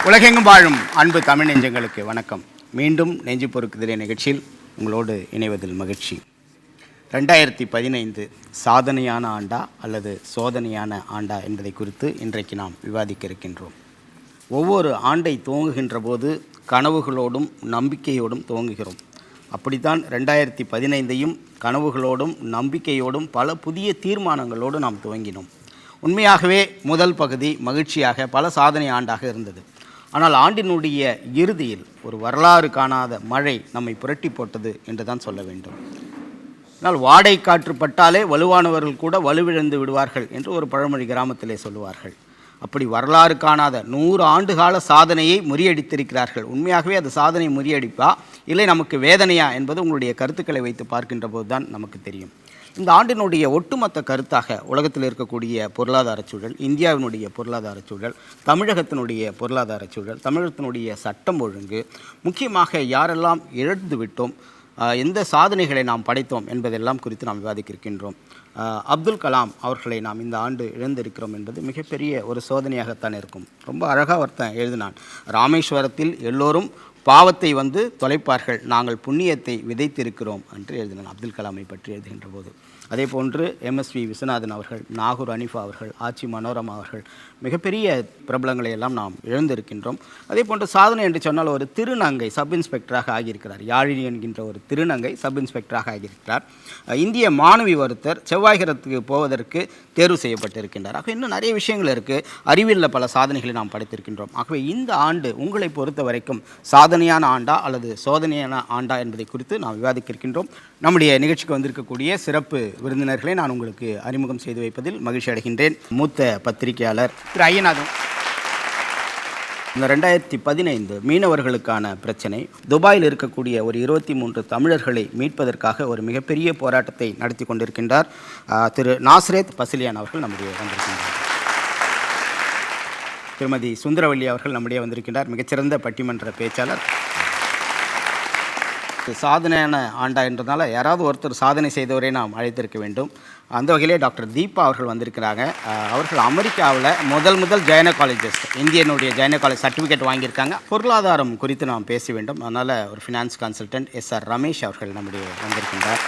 உலகெங்கும் வாழும் அன்பு தமிழ் நெஞ்சங்களுக்கு வணக்கம். மீண்டும் நெஞ்சு பொறுக்குதிரை நிகழ்ச்சியில் உங்களோடு இணைவதில் மகிழ்ச்சி. 2015 சாதனையான ஆண்டா அல்லது சோதனையான ஆண்டா என்பதை குறித்து இன்றைக்கு நாம் விவாதிக்க இருக்கின்றோம். ஒவ்வொரு ஆண்டை துவங்குகின்ற போது கனவுகளோடும் நம்பிக்கையோடும் துவங்குகிறோம். அப்படித்தான் 2015ஐயும் கனவுகளோடும் நம்பிக்கையோடும் பல புதிய தீர்மானங்களோடு நாம் துவங்கினோம். உண்மையாகவே முதல் பகுதி மகிழ்ச்சியாக பல சாதனை ஆண்டாக இருந்தது. ஆனால் ஆண்டினுடைய இறுதியில் ஒரு வரலாறு காணாத மழை நம்மை புரட்டி போட்டது என்று தான் சொல்ல வேண்டும். ஆனால் வாடை காற்று பட்டாலே வலுவானவர்கள் கூட வலுவிழந்து விடுவார்கள் என்று ஒரு பழமொழி கிராமத்திலே சொல்லுவார்கள். அப்படி வரலாறு காணாத 100 ஆண்டுகால சாதனையை முறியடித்திருக்கிறார்கள். உண்மையாகவே அது சாதனை முறியடிப்பா இல்லை நமக்கு வேதனையா என்பது உங்களுடைய கருத்துக்களை வைத்து பார்க்கின்ற போது தான் நமக்கு தெரியும். இந்த ஆண்டினுடைய ஒட்டுமொத்த கருத்தாக உலகத்தில் இருக்கக்கூடிய பொருளாதார சூழல், இந்தியாவினுடைய பொருளாதார சூழல், தமிழகத்தினுடைய பொருளாதார சூழல், தமிழகத்தினுடைய சட்டம் ஒழுங்கு, முக்கியமாக யாரெல்லாம் இழந்து விட்டோம், எந்த சாதனைகளை நாம் படைத்தோம் என்பதெல்லாம் குறித்து நாம் விவாதிக்க இருக்கின்றோம். அப்துல் கலாம் அவர்களை நாம் இந்த ஆண்டு இழந்திருக்கிறோம் என்பது மிகப்பெரிய ஒரு சோதனையாகத்தான் இருக்கும். ரொம்ப அழகாக ஒருத்தன் எழுதினான், ராமேஸ்வரத்தில் எல்லோரும் பாவத்தை வந்து தொலைப்பார்கள், நாங்கள் புண்ணியத்தை விதைத்திருக்கிறோம் என்று எழுதினான் அப்துல் கலாமை பற்றி எழுதுகின்ற போது. அதே போன்று எம்எஸ்வி விஸ்வநாதன் அவர்கள், நாகூர் அனிஃபா அவர்கள், ஆச்சி மனோரமா அவர்கள், மிகப்பெரிய பிரபலங்களை எல்லாம் நாம் இழந்திருக்கின்றோம். அதே போன்று சாதனை என்று சொன்னால் ஒரு திருநங்கை சப் இன்ஸ்பெக்டராக ஆகியிருக்கிறார். யாழினி என்கின்ற ஒரு திருநங்கை சப் இன்ஸ்பெக்டராக ஆகியிருக்கிறார். இந்திய மாணவி ஒருத்தர் செவ்வாய் கிரகத்துக்கு போவதற்கு தேர்வு செய்யப்பட்டிருக்கின்றார். ஆக இன்னும் நிறைய விஷயங்கள் இருக்குது. அறிவியலில் பல சாதனைகளை நாம் படைத்திருக்கின்றோம். ஆகவே இந்த ஆண்டு உங்களை பொறுத்த வரைக்கும் சாதனையான ஆண்டா அல்லது சோதனையான ஆண்டா என்பதை குறித்து நாம் விவாதிக்க இருக்கின்றோம். நம்முடைய நிகழ்ச்சிக்கு வந்திருக்கக்கூடிய சிறப்பு விருந்தினர்களை நான் உங்களுக்கு அறிமுகம் செய்து வைப்பதில் மகிழ்ச்சி அடைகின்றேன். மூத்த பத்திரிகையாளர் திரு ஐயநாதன். இந்த 2015 மீனவர்களுக்கான பிரச்சனை, துபாயில் இருக்கக்கூடிய ஒரு 23 தமிழர்களை மீட்பதற்காக ஒரு மிகப்பெரிய போராட்டத்தை நடத்தி கொண்டிருக்கின்றார் திரு நாஸ்ரேத் பசிலியான் அவர்கள் நம்முடைய வந்திருக்கின்றார். திருமதி சுந்தரவல்லி அவர்கள் நம்முடைய வந்திருக்கின்றார், மிகச்சிறந்த பட்டிமன்ற பேச்சாளர். சாதனையான ஆண்டா என்றதுனால யாராவது ஒருத்தர் சாதனை செய்தவரை நாம் அழைத்திருக்க வேண்டும். அந்த வகையிலே டாக்டர் தீபா அவர்கள் வந்திருக்கிறாங்க. அவர்கள் அமெரிக்காவில் முதல் கைனகாலஜிஸ்ட், இந்தியனுடைய கைனகாலஜி சர்டிஃபிகேட் வாங்கியிருக்காங்க. பொருளாதாரம் குறித்து நாம் பேச வேண்டும், அதனால் ஒரு ஃபினான்ஸ் கன்சல்டன்ட் எஸ்ஆர் ரமேஷ் அவர்கள் நம்முடைய வந்திருக்கின்றார்.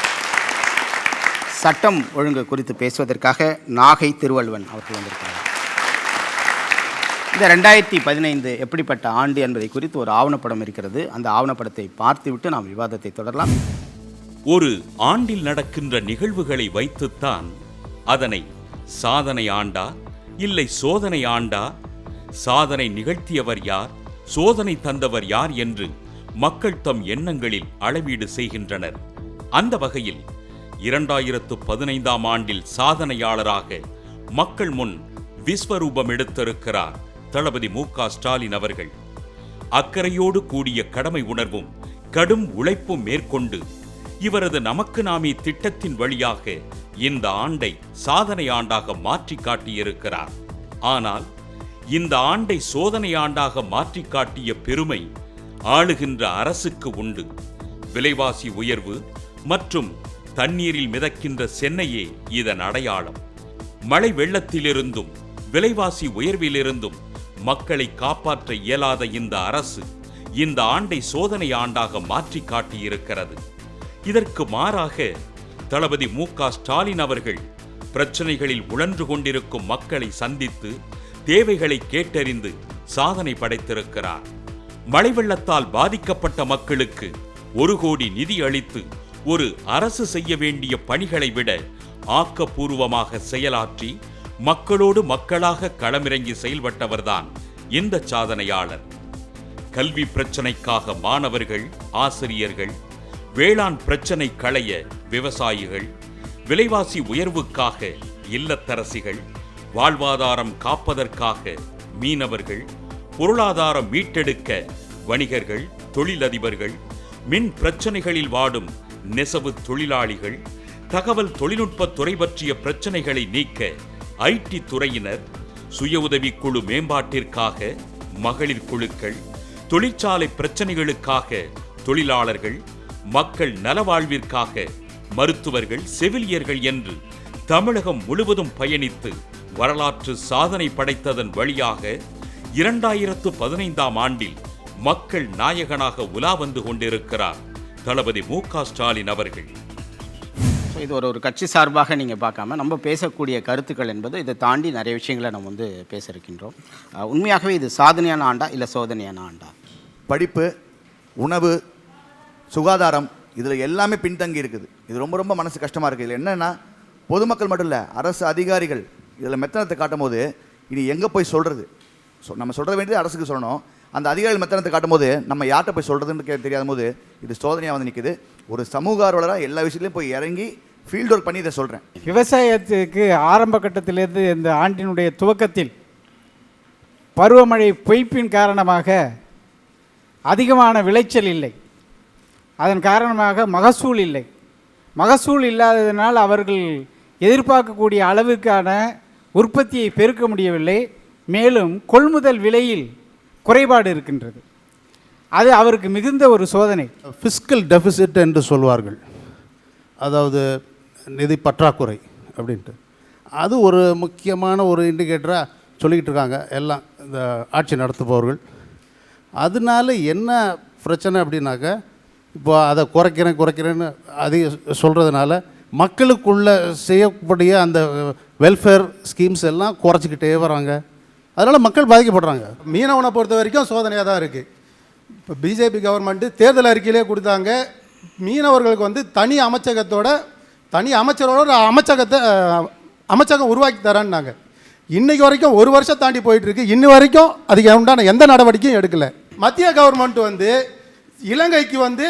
சட்டம் ஒழுங்கு குறித்து பேசுவதற்காக நாகை திருவள்ளுவன் அவர்கள் வந்திருக்கிறார். இந்த 2015 எப்படிப்பட்ட ஆண்டு என்பதை குறித்து ஒரு ஆவணப்படம் இருக்கிறது. அந்த ஆவணப்படத்தை பார்த்துவிட்டு நாம் விவாதத்தை தொடரலாம். ஒரு ஆண்டில் நடக்கின்ற நிகழ்வுகளை வைத்துத்தான் அதனை சாதனை ஆண்டா இல்லை சோதனை ஆண்டா, சாதனை நிகழ்த்தியவர் யார், சோதனை தந்தவர் யார் என்று மக்கள் தம் எண்ணங்களில் அளவீடு செய்கின்றனர். அந்த வகையில் 2015ஆம் ஆண்டில் சாதனையாளராக மக்கள் முன் விஸ்வரூபம் எடுத்திருக்கிறார் தளபதி மு.க. ஸ்டாலின் அவர்கள். அக்கறையோடு கூடிய கடமை உணர்வும் கடும் உழைப்பும் மேற்கொண்டு இவரது நமக்கு நாமே திட்டத்தின் வழியாக இந்த ஆண்டை சாதனை ஆண்டாக மாற்றி காட்டியிருக்கிறார். ஆனால் இந்த ஆண்டை சோதனை ஆண்டாக மாற்றி காட்டிய பெருமை ஆளுகின்ற அரசுக்கு உண்டு. விலைவாசி உயர்வு மற்றும் தண்ணீரில் மிதக்கின்ற சென்னையே இதன் அடையாளம். மழை வெள்ளத்திலிருந்தும் விலைவாசி உயர்விலிருந்தும் மக்களை காப்பாற்ற இயலாத இந்த அரசு இந்த ஆண்டை சோதனை ஆண்டாக மாற்றி காட்டியிருக்கிறது. இதற்கு மாறாக தளபதி மு.க. ஸ்டாலின் அவர்கள் பிரச்சனைகளில் உழன்று கொண்டிருக்கும் மக்களை சந்தித்து தேவைகளை கேட்டறிந்து சாதனை படைத்திருக்கிறார். மழை வெள்ளத்தால் பாதிக்கப்பட்ட மக்களுக்கு 1 கோடி நிதி அளித்து ஒரு அரசு செய்ய வேண்டிய பணிகளை விட ஆக்கப்பூர்வமாக செயலாற்றி மக்களோடு மக்களாக களமிறங்கி செயல்பட்டவர்தான் இந்த சாதனையாளர். கல்வி பிரச்சனைக்காக மாணவர்கள், ஆசிரியர்கள், வேளாண் பிரச்சனை களைய விவசாயிகள், விலைவாசி உயர்வுக்காக இல்லத்தரசிகள், வாழ்வாதாரம் காப்பதற்காக மீனவர்கள், பொருளாதாரம் மீட்டெடுக்க வணிகர்கள், தொழிலதிபர்கள், மின் பிரச்சனைகளில் வாடும் நெசவு தொழிலாளிகள், தகவல் தொழில்நுட்ப துறை பற்றிய பிரச்சனைகளை நீக்க ஐடி துறையினர், சுய உதவி குழு மேம்பாட்டிற்காக மகளிர் குழுக்கள், தொழிற்சாலை பிரச்சனைகளுக்காக தொழிலாளர்கள், மக்கள் நலவாழ்விற்காக மருத்துவர்கள், செவிலியர்கள் என்று தமிழகம் முழுவதும் பயணித்து வரலாற்று சாதனை படைத்ததன் வழியாக 2015ஆம் ஆண்டில் மக்கள் நாயகனாக உலா வந்து கொண்டிருக்கிறார் தளபதி மு.க. ஸ்டாலின் அவர்கள். ஸோ இது ஒரு கட்சி சார்பாக நீங்கள் பார்க்காம நம்ம பேசக்கூடிய கருத்துக்கள் என்பது இதை தாண்டி நிறைய விஷயங்களை நம்ம வந்து பேச இருக்கின்றோம். உண்மையாகவே இது சாதனையான ஆண்டா இல்லை சோதனையான ஆண்டா? படிப்பு, உணவு, சுகாதாரம் இதில் எல்லாமே பின்தங்கி இருக்குது. இது ரொம்ப ரொம்ப மனசு கஷ்டமாக இருக்குது. இதில் என்னென்னா பொதுமக்கள் மட்டும் இல்லை, அரசு அதிகாரிகள் இதில் மெத்தனத்தை காட்டும் போது இனி எங்கே போய் சொல்கிறது? நம்ம சொல்கிற வேண்டியது அரசுக்கு சொல்லணும். அந்த அதிகாரிகள் மெத்தனத்தை காட்டும் போது நம்ம யார்கிட்ட போய் சொல்கிறதுன்னு தெரியாத போது இது சோதனையாக வந்து நிற்குது. ஒரு சமூக ஆர்வலராக எல்லா விஷயத்துலையும் போய் இறங்கி ஃபீல்ட் ஒர்க் பண்ணி இதை சொல்கிறேன். விவசாயத்துக்கு ஆரம்ப கட்டத்திலிருந்து இந்த ஆண்டினுடைய துவக்கத்தில் பருவமழை பொய்ப்பின் காரணமாக அதிகமான விளைச்சல் இல்லை. அதன் காரணமாக மகசூல் இல்லை. மகசூல் இல்லாததினால் அவர்கள் எதிர்பார்க்கக்கூடிய அளவுக்கான உற்பத்தியை பெருக்க முடியவில்லை. மேலும் கொள்முதல் விலையில் குறைபாடு இருக்கின்றது. அது அவருக்கு மிகுந்த ஒரு சோதனை. ஃபிஸ்கல் டெபிசிட் என்று சொல்வார்கள், அதாவது நிதி பற்றாக்குறை அப்படின்ட்டு. அது ஒரு முக்கியமான ஒரு இண்டிகேட்டராக சொல்லிக்கிட்டு இருக்காங்க எல்லாம் இந்த ஆட்சி நடத்துபவர்கள். அதனால என்ன பிரச்சனை அப்படின்னாக்கா, இப்போ அதை குறைக்கிறேன்னு அதிக சொல்கிறதுனால மக்களுக்குள்ள செய்யக்கூடிய அந்த வெல்ஃபேர் ஸ்கீம்ஸ் எல்லாம் குறைச்சிக்கிட்டே வராங்க. அதனால் மக்கள் பாதிக்கப்படுறாங்க. மீனவனை பொறுத்த வரைக்கும் சோதனையாக தான் இருக்குது. இப்போ பிஜேபி கவர்மெண்ட்டு தேர்தல் அறிக்கையிலே கொடுத்தாங்க, மீனவர்களுக்கு வந்து தனி அமைச்சரோட அமைச்சகம் உருவாக்கி தரேன்னாங்க. இன்றைக்கு வரைக்கும் ஒரு வருஷம் தாண்டி போயிட்டுருக்கு. இன்னி வரைக்கும் அதுக்கு உண்டான எந்த நடவடிக்கையும் எடுக்கலை. மத்திய கவர்மெண்ட் வந்து இலங்கைக்கு வந்து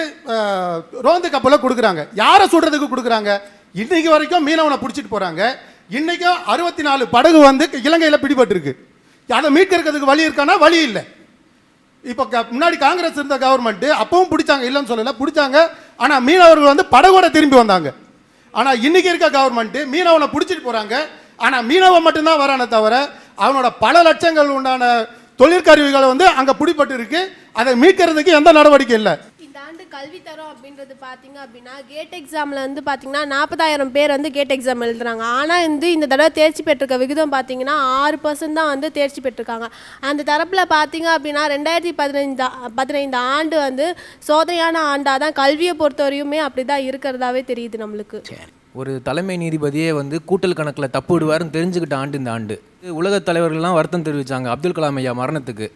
ரோந்து கப்பலை கொடுக்குறாங்க. யாரை சுடுறதுக்கு கொடுக்குறாங்க? இன்றைக்கு வரைக்கும் மீனவனை பிடிச்சிட்டு போகிறாங்க. இன்றைக்கும் 64 படகு வந்து இலங்கையில் பிடிபட்டுருக்கு. அதை மீட்கிறதுக்கு வழி இருக்கானா? வழி இல்லை. இப்போ முன்னாடி காங்கிரஸ் இருந்த கவர்மெண்ட்டு அப்பவும் பிடிச்சாங்க, இல்லைன்னு சொல்லலை, பிடிச்சாங்க. ஆனால் மீனவர்கள் வந்து படகோட திரும்பி வந்தாங்க. ஆனால் இன்றைக்கி இருக்க கவர்மெண்ட்டு மீனவனை பிடிச்சிட்டு போகிறாங்க. ஆனால் மீனவன் மட்டும்தான் வரானே தவிர அவனோட பல லட்சங்கள் உண்டான தொழிற்கருவிகளை வந்து அங்கே பிடிபட்டு இருக்கு. அதை மீட்கிறதுக்கு எந்த நடவடிக்கை இல்லை. இந்த ஆண்டு கல்வி தரம் அப்படின்றது பார்த்தீங்க அப்படின்னா கேட் எக்ஸாமில் வந்து பார்த்தீங்கன்னா 40,000 பேர் வந்து கேட் எக்ஸாம் எழுதுறாங்க. ஆனால் இந்த தடவை தேர்ச்சி பெற்றிருக்க விகிதம் பார்த்தீங்கன்னா 6% தான் வந்து தேர்ச்சி பெற்றிருக்காங்க. அந்த தரப்பில் பார்த்தீங்க அப்படின்னா 2015 ஆண்டு வந்து சோதனையான ஆண்டாக தான் கல்வியை பொறுத்தவரையுமே அப்படி தான் இருக்கிறதாவே தெரியுது நம்மளுக்கு. ஒரு தலைமை நீதிபதியே வந்து கூட்டல் கணக்கில் தப்பு விடுவார்னு தெரிஞ்சுக்கிட்ட ஆண்டு இந்த ஆண்டு. உலகத் தலைவர்கள்லாம் வருத்தம் தெரிவித்தாங்க அப்துல் கலாம் ஐயா மரணத்துக்கு.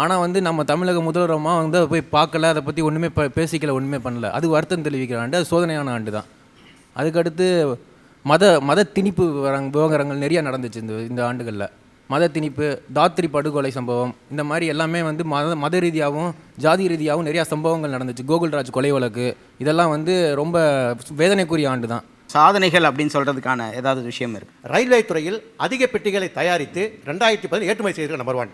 ஆனால் வந்து நம்ம தமிழக முதல்வரமாக வந்து அதை போய் பார்க்கல, அதை பற்றி ஒன்றுமே பேசிக்கல, ஒன்றுமே பண்ணல. அது வருத்தம் தெரிவிக்கிற ஆண்டு, அது சோதனையான ஆண்டு தான். அதுக்கடுத்து மத திணிப்பு விவகாரங்கள் நிறையா நடந்துச்சு இந்த ஆண்டுகளில். மத திணிப்பு, தாத்ரி படுகொலை சம்பவம், இந்த மாதிரி எல்லாமே வந்து மத ரீதியாகவும் ஜாதி ரீதியாகவும் நிறையா சம்பவங்கள் நடந்துச்சு. கோகுல்ராஜ் கொலை வழக்கு, இதெல்லாம் வந்து ரொம்ப வேதனைக்குரிய ஆண்டு தான். சாதனைகள் அப்படின்னு சொல்கிறதுக்கான ஏதாவது விஷயம் இருக்குது? ரயில்வே துறையில் அதிக பெட்டிகளை தயாரித்து 2010 ஏற்றுமதி செய்திருக்க நம்பர் 1.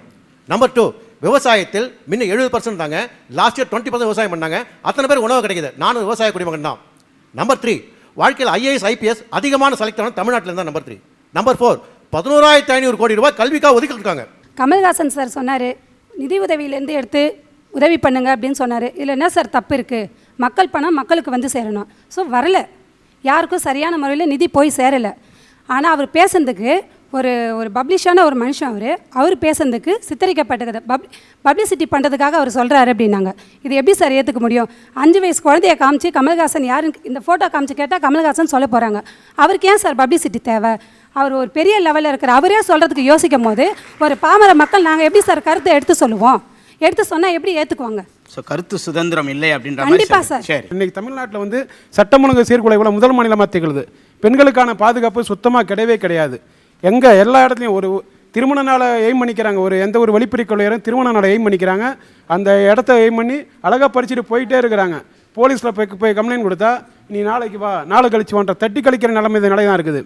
நம்பர் 2, விவசாயத்தில் முன்ன 70% தாங்க, லாஸ்ட் இயர் 20% விவசாயம் பண்ணாங்க. அத்தனை பேர் உணவு கிடைக்குது. நானும் விவசாய குடிமகன் தான். நம்பர் 3, வாழ்க்கையில் IAS IPS அதிகமான செலக்ட் தமிழ்நாட்டில் இருந்தால் நம்பர் 3. நம்பர் 4, 11,500 கோடி ரூபாய் கல்விக்காக ஒதுக்கிருக்காங்க. கமல்ஹாசன் சார் சொன்னார், நிதி உதவியிலேருந்து எடுத்து உதவி பண்ணுங்க அப்படின்னு சொன்னார். இதில் என்ன சார் தப்பு இருக்குது? மக்கள் பணம் மக்களுக்கு வந்து சேரணும். ஸோ வரல, யாருக்கும் சரியான முறையில் நிதி போய் சேரலை. ஆனால் அவர் பேசுனதுக்கு ஒரு பப்ளிஷான ஒரு மனுஷன் அவர் பேசுனதுக்கு சித்தரிக்கப்பட்டது பப்ளிசிட்டி பண்ணுறதுக்காக அவர் சொல்கிறாரு அப்படின்னாங்க. இது எப்படி சார் ஏற்றுக்க முடியும்? 5 வயசு குழந்தைய காமிச்சு கமல்ஹாசன் யாருன்னு இந்த ஃபோட்டோ காமிச்சு கேட்டால் கமல்ஹாசன் சொல்ல போகிறாங்க. அவருக்கு ஏன் சார் பப்ளிசிட்டி தேவை? அவர் ஒரு பெரிய லெவலில் இருக்கிற அவரே சொல்கிறதுக்கு யோசிக்கும் போது ஒரு பாமர மக்கள் நாங்கள் எப்படி சார் கருத்தை எடுத்து சொல்லுவோம்? எடுத்து சொன்னால் எப்படி ஏற்றுக்குவாங்க? ஸோ கருத்து சுதந்திரம் இல்லை அப்படின்ற கண்டிப்பாக சார். சரி, இன்னைக்கு தமிழ்நாட்டில் வந்து சட்டம் ஒழுங்கு சீர்குலைவுல முதல் மாநிலமாக திகழுது. பெண்களுக்கான பாதுகாப்பு சுத்தமாக கிடையாது. எங்கே எல்லா இடத்துலையும் ஒரு திருமண நாளை எய்ம் பண்ணிக்கிறாங்க. எந்த ஒரு வழிப்பறி கொள்ளையரும் திருமண நாளை எய்ம் பண்ணிக்கிறாங்க. அந்த இடத்த எய்ம் பண்ணி அழகாக பறிச்சுட்டு போயிட்டே இருக்கிறாங்க. போலீஸில் போய் கம்ப்ளைண்ட் கொடுத்தா நீ நாளைக்கு வா, நாளை கழிச்சு வான்ற தட்டி கழிக்கிற நிலைமை தான் இருக்குது.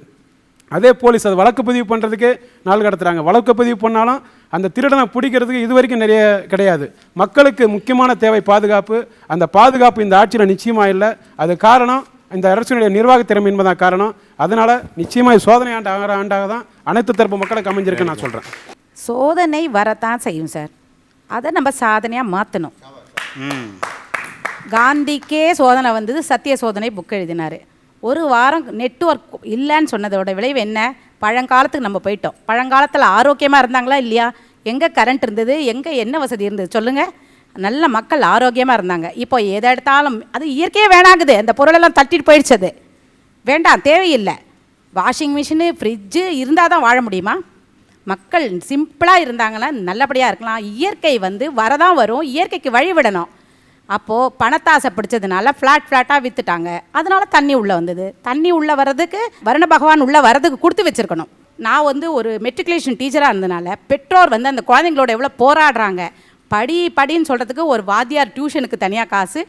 அதே போலீஸ் அது வழக்கு பதிவு பண்ணுறதுக்கே நாள் கடத்துறாங்க. வழக்கு பதிவு பண்ணாலும் அந்த திருடனை பிடிக்கிறதுக்கு இது வரைக்கும் நிறைய கிடையாது. மக்களுக்கு முக்கியமான தேவை பாதுகாப்பு. அந்த பாதுகாப்பு இந்த ஆட்சியில் நிச்சயமாக இல்லை. அது காரணம் இந்த அரசினுடைய நிர்வாக திறமை என்பதான் காரணம். அதனால் நிச்சயமாக சோதனை ஆண்டாக தான் அனைத்து தரப்பு மக்களுக்கு அமைஞ்சிருக்குன்னு நான் சொல்கிறேன். சோதனை வரத்தான் செய்யும் சார், அதை நம்ம சாதனையாக மாற்றணும். காந்திக்கே சோதனை வந்தது, சத்திய சோதனை புக் எழுதினார். ஒரு வாரம் நெட்வொர்க் இல்லைன்னு சொன்னதோட விளைவு என்ன? பழங்காலத்துக்கு நம்ம போயிட்டோம். பழங்காலத்தில் ஆரோக்கியமாக இருந்தாங்களா இல்லையா? எங்கே கரண்ட் இருந்தது, எங்கே என்ன வசதி இருந்தது சொல்லுங்கள்? நல்ல மக்கள் ஆரோக்கியமாக இருந்தாங்க. இப்போ எதை எடுத்தாலும் அது இயற்கையே வேணாங்குது. அந்த பொருளெல்லாம் தட்டிட்டு போயிடுச்சு. அது வேண்டாம், தேவையில்லை. வாஷிங் மிஷினு, ஃப்ரிட்ஜு இருந்தால் தான் வாழ முடியுமா? மக்கள் சிம்பிளாக இருந்தாங்கன்னா நல்லபடியாக இருக்கலாம். இயற்கை வரதான் வரும், இயற்கைக்கு வழிவிடணும். அப்போது பணத்தாசை பிடிச்சதுனால ஃப்ளாட்டாக விற்றுட்டாங்க. அதனால தண்ணி உள்ளே வந்தது. தண்ணி உள்ளே வர்றதுக்கு வருண பகவான் உள்ளே வர்றதுக்கு கொடுத்து வச்சுருக்கணும். நான் ஒரு மெட்ரிகுலேஷன் டீச்சராக இருந்தனால பெற்றோர் அந்த குழந்தைங்களோட எவ்வளோ போராடுறாங்க. படின்னு சொல்கிறதுக்கு ஒரு வாத்தியார் டியூஷனுக்கு தனியாக காசு,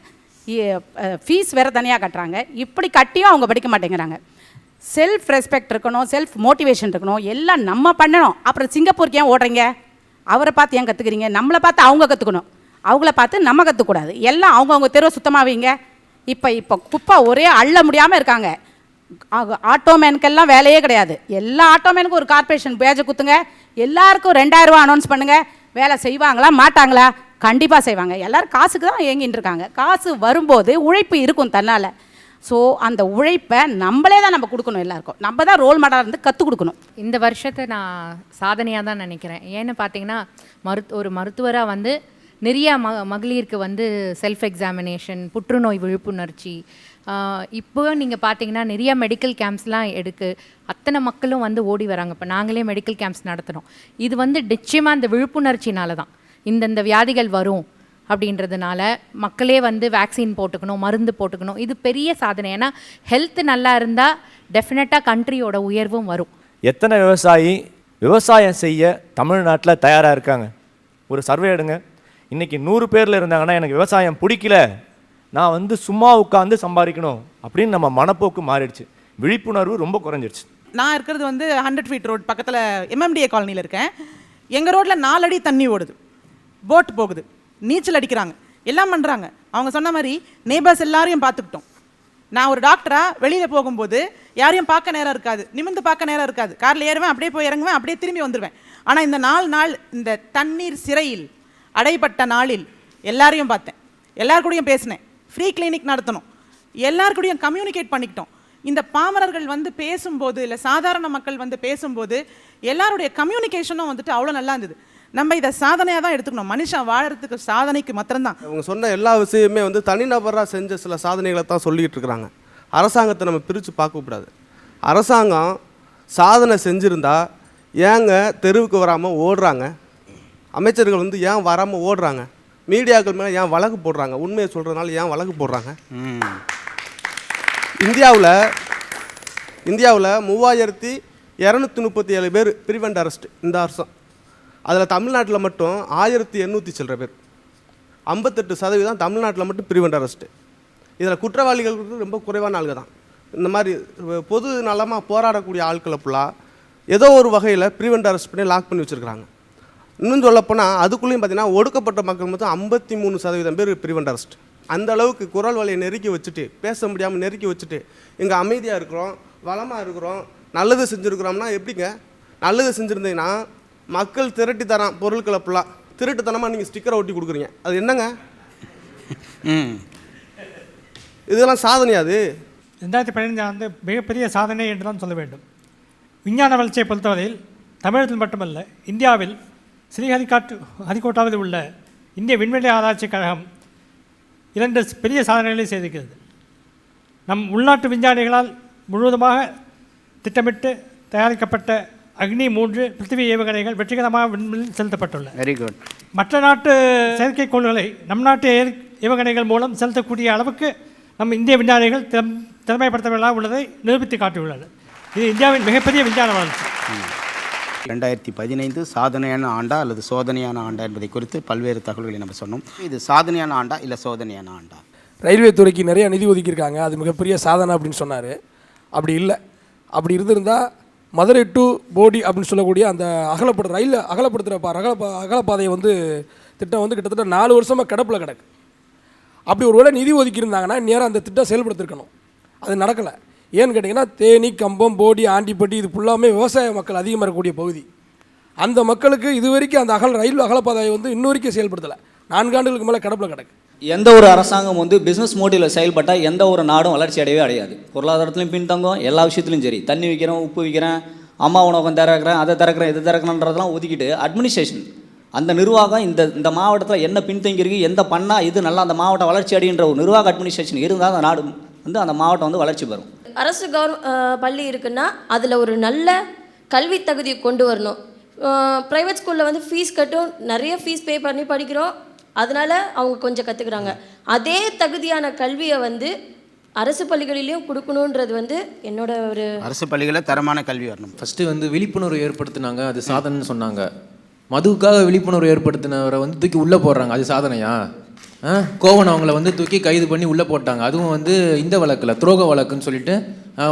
ஃபீஸ் வேறு தனியாக கட்டுறாங்க. இப்படி கட்டியும் அவங்க படிக்க மாட்டேங்கிறாங்க. செல்ஃப் ரெஸ்பெக்ட் இருக்கணும், செல்ஃப் மோட்டிவேஷன் இருக்கணும், எல்லாம் நம்ம பண்ணணும். அப்புறம் சிங்கப்பூருக்கு ஏன் ஓடுறீங்க? அவரை பார்த்து ஏன் கற்றுக்குறீங்க? நம்மளை பார்த்து அவங்க கற்றுக்கணும், அவங்கள பார்த்து நம்ம கற்றுக்கூடாது. எல்லாம் அவங்கவுங்க தெருவை சுத்தமாக வைங்க. இப்போ குப்பை ஒரே அள்ள முடியாமல் இருக்காங்க. ஆட்டோமேனுக்கெல்லாம் வேலையே கிடையாது. எல்லா ஆட்டோமேனுக்கும் ஒரு கார்பரேஷன் பேஜை குத்துங்க, எல்லாருக்கும் 2000 ரூபா அனௌன்ஸ் பண்ணுங்கள். வேலை செய்வாங்களா மாட்டாங்களா? கண்டிப்பாக செய்வாங்க. எல்லோரும் காசுக்கு தான் இயங்கிட்டு இருக்காங்க. காசு வரும்போது உழைப்பு இருக்கும் தன்னால். ஸோ அந்த உழைப்பை நம்மளே தான் நம்ம கொடுக்கணும். எல்லாருக்கும் நம்ம தான் ரோல் மாடலாக இருந்து கற்றுக் கொடுக்கணும். இந்த வருஷத்தை நான் சாதனையாக தான் நினைக்கிறேன். ஏன்னு பார்த்தீங்கன்னா ஒரு மருத்துவராக நிறைய மகளிருக்கு செல்ஃப் எக்ஸாமினேஷன், புற்றுநோய் விழிப்புணர்ச்சி, இப்போ நீங்கள் பார்த்தீங்கன்னா நிறைய மெடிக்கல் கேம்ப்ஸ்லாம் அத்தனை மக்களும் ஓடி வராங்க. இப்போ நாங்களே மெடிக்கல் கேம்ப்ஸ் நடத்துகிறோம். இது நிச்சயமாக அந்த விழிப்புணர்ச்சினால தான் இந்தந்த வியாதிகள் வரும் அப்படின்றதுனால மக்களே வேக்சின் போட்டுக்கணும், மருந்து போட்டுக்கணும். இது பெரிய சாதனை. ஏன்னா ஹெல்த் நல்லா இருந்தால் டெஃபினட்டாக கண்ட்ரியோட உயர்வும் வரும். எத்தனை விவசாயி விவசாயம் செய்ய தமிழ்நாட்டில் தயாராக இருக்காங்க? ஒரு சர்வே எடுங்க. இன்றைக்கி 100 பேரில் இருந்தாங்கன்னா எனக்கு விவசாயம் பிடிக்கல, நான் சும்மா உட்காந்து சம்பாதிக்கணும் அப்படின்னு நம்ம மனப்போக்கு மாறிடுச்சு. விழிப்புணர்வு ரொம்ப குறைஞ்சிருச்சு. நான் இருக்கிறது 100 ஃபீட் ரோட் பக்கத்தில் MMDA காலனியில் இருக்கேன். எங்கள் ரோட்டில் 4 அடி தண்ணி ஓடுது, போட் போகுது, நீச்சல் அடிக்கிறாங்க, எல்லாம் பண்ணுறாங்க. அவங்க சொன்ன மாதிரி நெய்பர்ஸ் எல்லாரையும் பார்த்துக்கிட்டோம். நான் ஒரு டாக்டராக வெளியில் போகும்போது யாரையும் பார்க்க நேரம் இருக்காது, நிமிர்ந்து பார்க்க நேரம் இருக்காது. காரில் ஏறுவேன், அப்படியே போய் இறங்குவேன், அப்படியே திரும்பி வந்துடுவேன். ஆனால் இந்த 4 நாள் இந்த தண்ணீர் சிறையில் அடைப்பட்ட நாளில் எல்லாரையும் பார்த்தேன், எல்லாருக்கூடையும் பேசினேன், ஃப்ரீ கிளினிக் நடத்தணும், எல்லாருக்கூடையும் கம்யூனிகேட் பண்ணிக்கிட்டோம். இந்த பாமரர்கள் பேசும்போது, இல்லை சாதாரண மக்கள் பேசும்போது எல்லாருடைய கம்யூனிகேஷனும் அவ்வளோ நல்லா இருந்தது. நம்ம இதை சாதனையாக தான் எடுத்துக்கணும். மனுஷன் வாழறதுக்கு சாதனைக்கு மாத்திரம்தான். அவங்க சொன்ன எல்லா விஷயமே தனிநபராக செஞ்ச சில சாதனைகளை தான் சொல்லிக்கிட்டு இருக்கிறாங்க. அரசாங்கத்தை நம்ம பிரித்து பார்க்கக்கூடாது. அரசாங்கம் சாதனை செஞ்சுருந்தா ஏங்க தெருவுக்கு வராமல் ஓடுறாங்க? அமைச்சர்கள் ஏன் வராமல் ஓடுறாங்க? மீடியாக்கள் மேலே ஏன் வழக்கு போடுறாங்க? உண்மையை சொல்கிறதுனால ஏன் வழக்கு போடுறாங்க? இந்தியாவில் 3237 பேர் ப்ரிவென்ட் அரெஸ்ட் இந்த வருஷம். அதில் தமிழ்நாட்டில் மட்டும் 1800 சில்லற பேர், 58% தமிழ்நாட்டில் மட்டும் ப்ரிவென்ட் அரெஸ்ட்டு. இதில் குற்றவாளிகள் ரொம்ப குறைவான ஆளுங்க தான். இந்த மாதிரி பொது நலமாக போராடக்கூடிய ஆட்களை ஃபுல்லாக ஏதோ ஒரு வகையில் ப்ரிவென்ட் அரெஸ்ட் பண்ணி லாக் பண்ணி வச்சுருக்கிறாங்க. இன்னும் சொல்லப்போனால் அதுக்குள்ளேயும் பார்த்தீங்கன்னா ஒடுக்கப்பட்ட மக்கள் மொத்தம் 53% பேர் ப்ரிவென்ட் அரெஸ்ட். அந்த அளவுக்கு குரல் வலையை நெருக்கி வச்சுட்டு, பேச முடியாமல் நெருக்கி வச்சுட்டு, இங்கே அமைதியாக இருக்கிறோம், வளமாக இருக்கிறோம், நல்லது செஞ்சுருக்கிறோம்னா எப்படிங்க? நல்லது செஞ்சுருந்தீங்கன்னா மக்கள் திரட்டி தரான் பொருட்களை ஃபுல்லாக திருட்டுத்தனமாக நீங்கள் ஸ்டிக்கரை ஒட்டி கொடுக்குறீங்க. அது என்னங்க? இதெல்லாம் சாதனையாது. 2015 மிகப்பெரிய சாதனை என்று தான் சொல்ல வேண்டும். விஞ்ஞான வளர்ச்சியை பொறுத்தவரையில் தமிழகத்தில் மட்டுமல்ல, இந்தியாவில் ஹரிகோட்டாவில் உள்ள இந்திய விண்வெளி ஆராய்ச்சி கழகம் 2 பெரிய சாதனைகளை செய்திருக்கிறது. நம் உள்நாட்டு விஞ்ஞானிகளால் முழுவதுமாக திட்டமிட்டு தயாரிக்கப்பட்ட அக்னி 3 பிருத்திவி ஏவுகணைகள் வெற்றிகரமாக விண்வெளியில் செலுத்தப்பட்டுள்ளன. Very good. மற்ற நாட்டு செயற்கைக்கோள்களை நம் நாட்டு ஏவுகணைகள் மூலம் செலுத்தக்கூடிய அளவுக்கு நம் இந்திய விஞ்ஞானிகள் திறமைப்படுத்தவர்களாக உள்ளதை நிரூபித்து காட்டியுள்ளனர். இது இந்தியாவின் மிகப்பெரிய விஞ்ஞான வளர்ச்சி. 2015 சாதனையான ஆண்டா அல்லது சோதனையான ஆண்டா என்பதை குறித்து பல்வேறு தகவல்களை நம்ம சொன்னோம். இது சாதனையான ஆண்டா இல்லை சோதனையான ஆண்டா? ரயில்வே துறைக்கு நிறைய நிதி ஒதுக்கியிருக்காங்க, அது மிகப்பெரிய சாதனை அப்படின்னு சொன்னார். அப்படி இல்லை. அப்படி இருந்திருந்தால் மதுரை டு போடி அப்படின்னு சொல்லக்கூடிய அந்த ரயில் அகலப்படுத்துகிற அகலப்பாதையை திட்டம் கிட்டத்தட்ட 4 வருஷமாக கிடப்பில் கிடக்கு. அப்படி ஒரு வேளை நிதி ஒதுக்கியிருந்தாங்கன்னா நேரம் அந்த திட்டம் செயல்படுத்திருக்கணும். அது நடக்கலை. ஏன்னு கேட்டிங்கன்னா தேனி, கம்பம், போடி, ஆண்டிப்பட்டி இது ஃபுல்லாமே விவசாய மக்கள் அதிகமாக இருக்கக்கூடிய பகுதி. அந்த மக்களுக்கு இது வரைக்கும் அந்த ரயில் அகலப்பாதையை இன்ன வரைக்கும் செயல்படுத்தலை. 4 ஆண்டுகளுக்கு மேலே கிடப்பில் கிடக்கு. எந்த ஒரு அரசாங்கம் பிஸ்னஸ் மோட்டிவில் செயல்பட்டால் எந்த ஒரு நாடும் வளர்ச்சி அடையவே அடையாது. பொருளாதாரத்துலையும் பின்தங்கும், எல்லா விஷயத்துலையும் சரி. தண்ணி விற்கிறேன், உப்பு விற்கிறேன், அம்மா உணவகம் திறக்கிறேன், அதை திறக்கிறேன், இதை திறக்கிறேன்றதெல்லாம் ஒதுக்கிட்டு அட்மினிஸ்ட்ரேஷன் அந்த நிர்வாகம் இந்த மாவட்டத்தில் என்ன பின்தங்கியிருக்கு, எந்த பண்ணால் இது நல்லா அந்த மாவட்டம் வளர்ச்சி அடைகின்ற ஒரு நிர்வாக அட்மினிஸ்ட்ரேஷன் இருந்தால் அந்த நாடு வந்து அந்த மாவட்டம் வந்து வளர்ச்சி பெறும். அரசு பள்ளி இருக்குன்னா அதில் ஒரு நல்ல கல்வி தகுதியை கொண்டு வரணும். ப்ரைவேட் ஸ்கூலில் வந்து ஃபீஸ் கட்டும், நிறைய ஃபீஸ் பே பண்ணி படிக்கிறோம், அதனால் அவங்க கொஞ்சம் கற்றுக்குறாங்க. அதே தகுதியான கல்வியை வந்து அரசு பள்ளிகளிலையும் கொடுக்கணுன்றது வந்து என்னோட ஒரு அரசு பள்ளிகளில் தரமான கல்வி வரணும். ஃபஸ்ட்டு வந்து விழிப்புணர்வு ஏற்படுத்தினாங்க, அது சாதனைன்னு சொன்னாங்க. மதுவுக்காக விழிப்புணர்வு ஏற்படுத்தினவரை வந்து தூக்கி உள்ளே போடுறாங்க, அது சாதனையா? கோவன் அவங்கள வந்து தூக்கி கைது பண்ணி உள்ளே போட்டாங்க, அதுவும் வந்து இந்த வழக்கில் துரோக வழக்குன்னு சொல்லிட்டு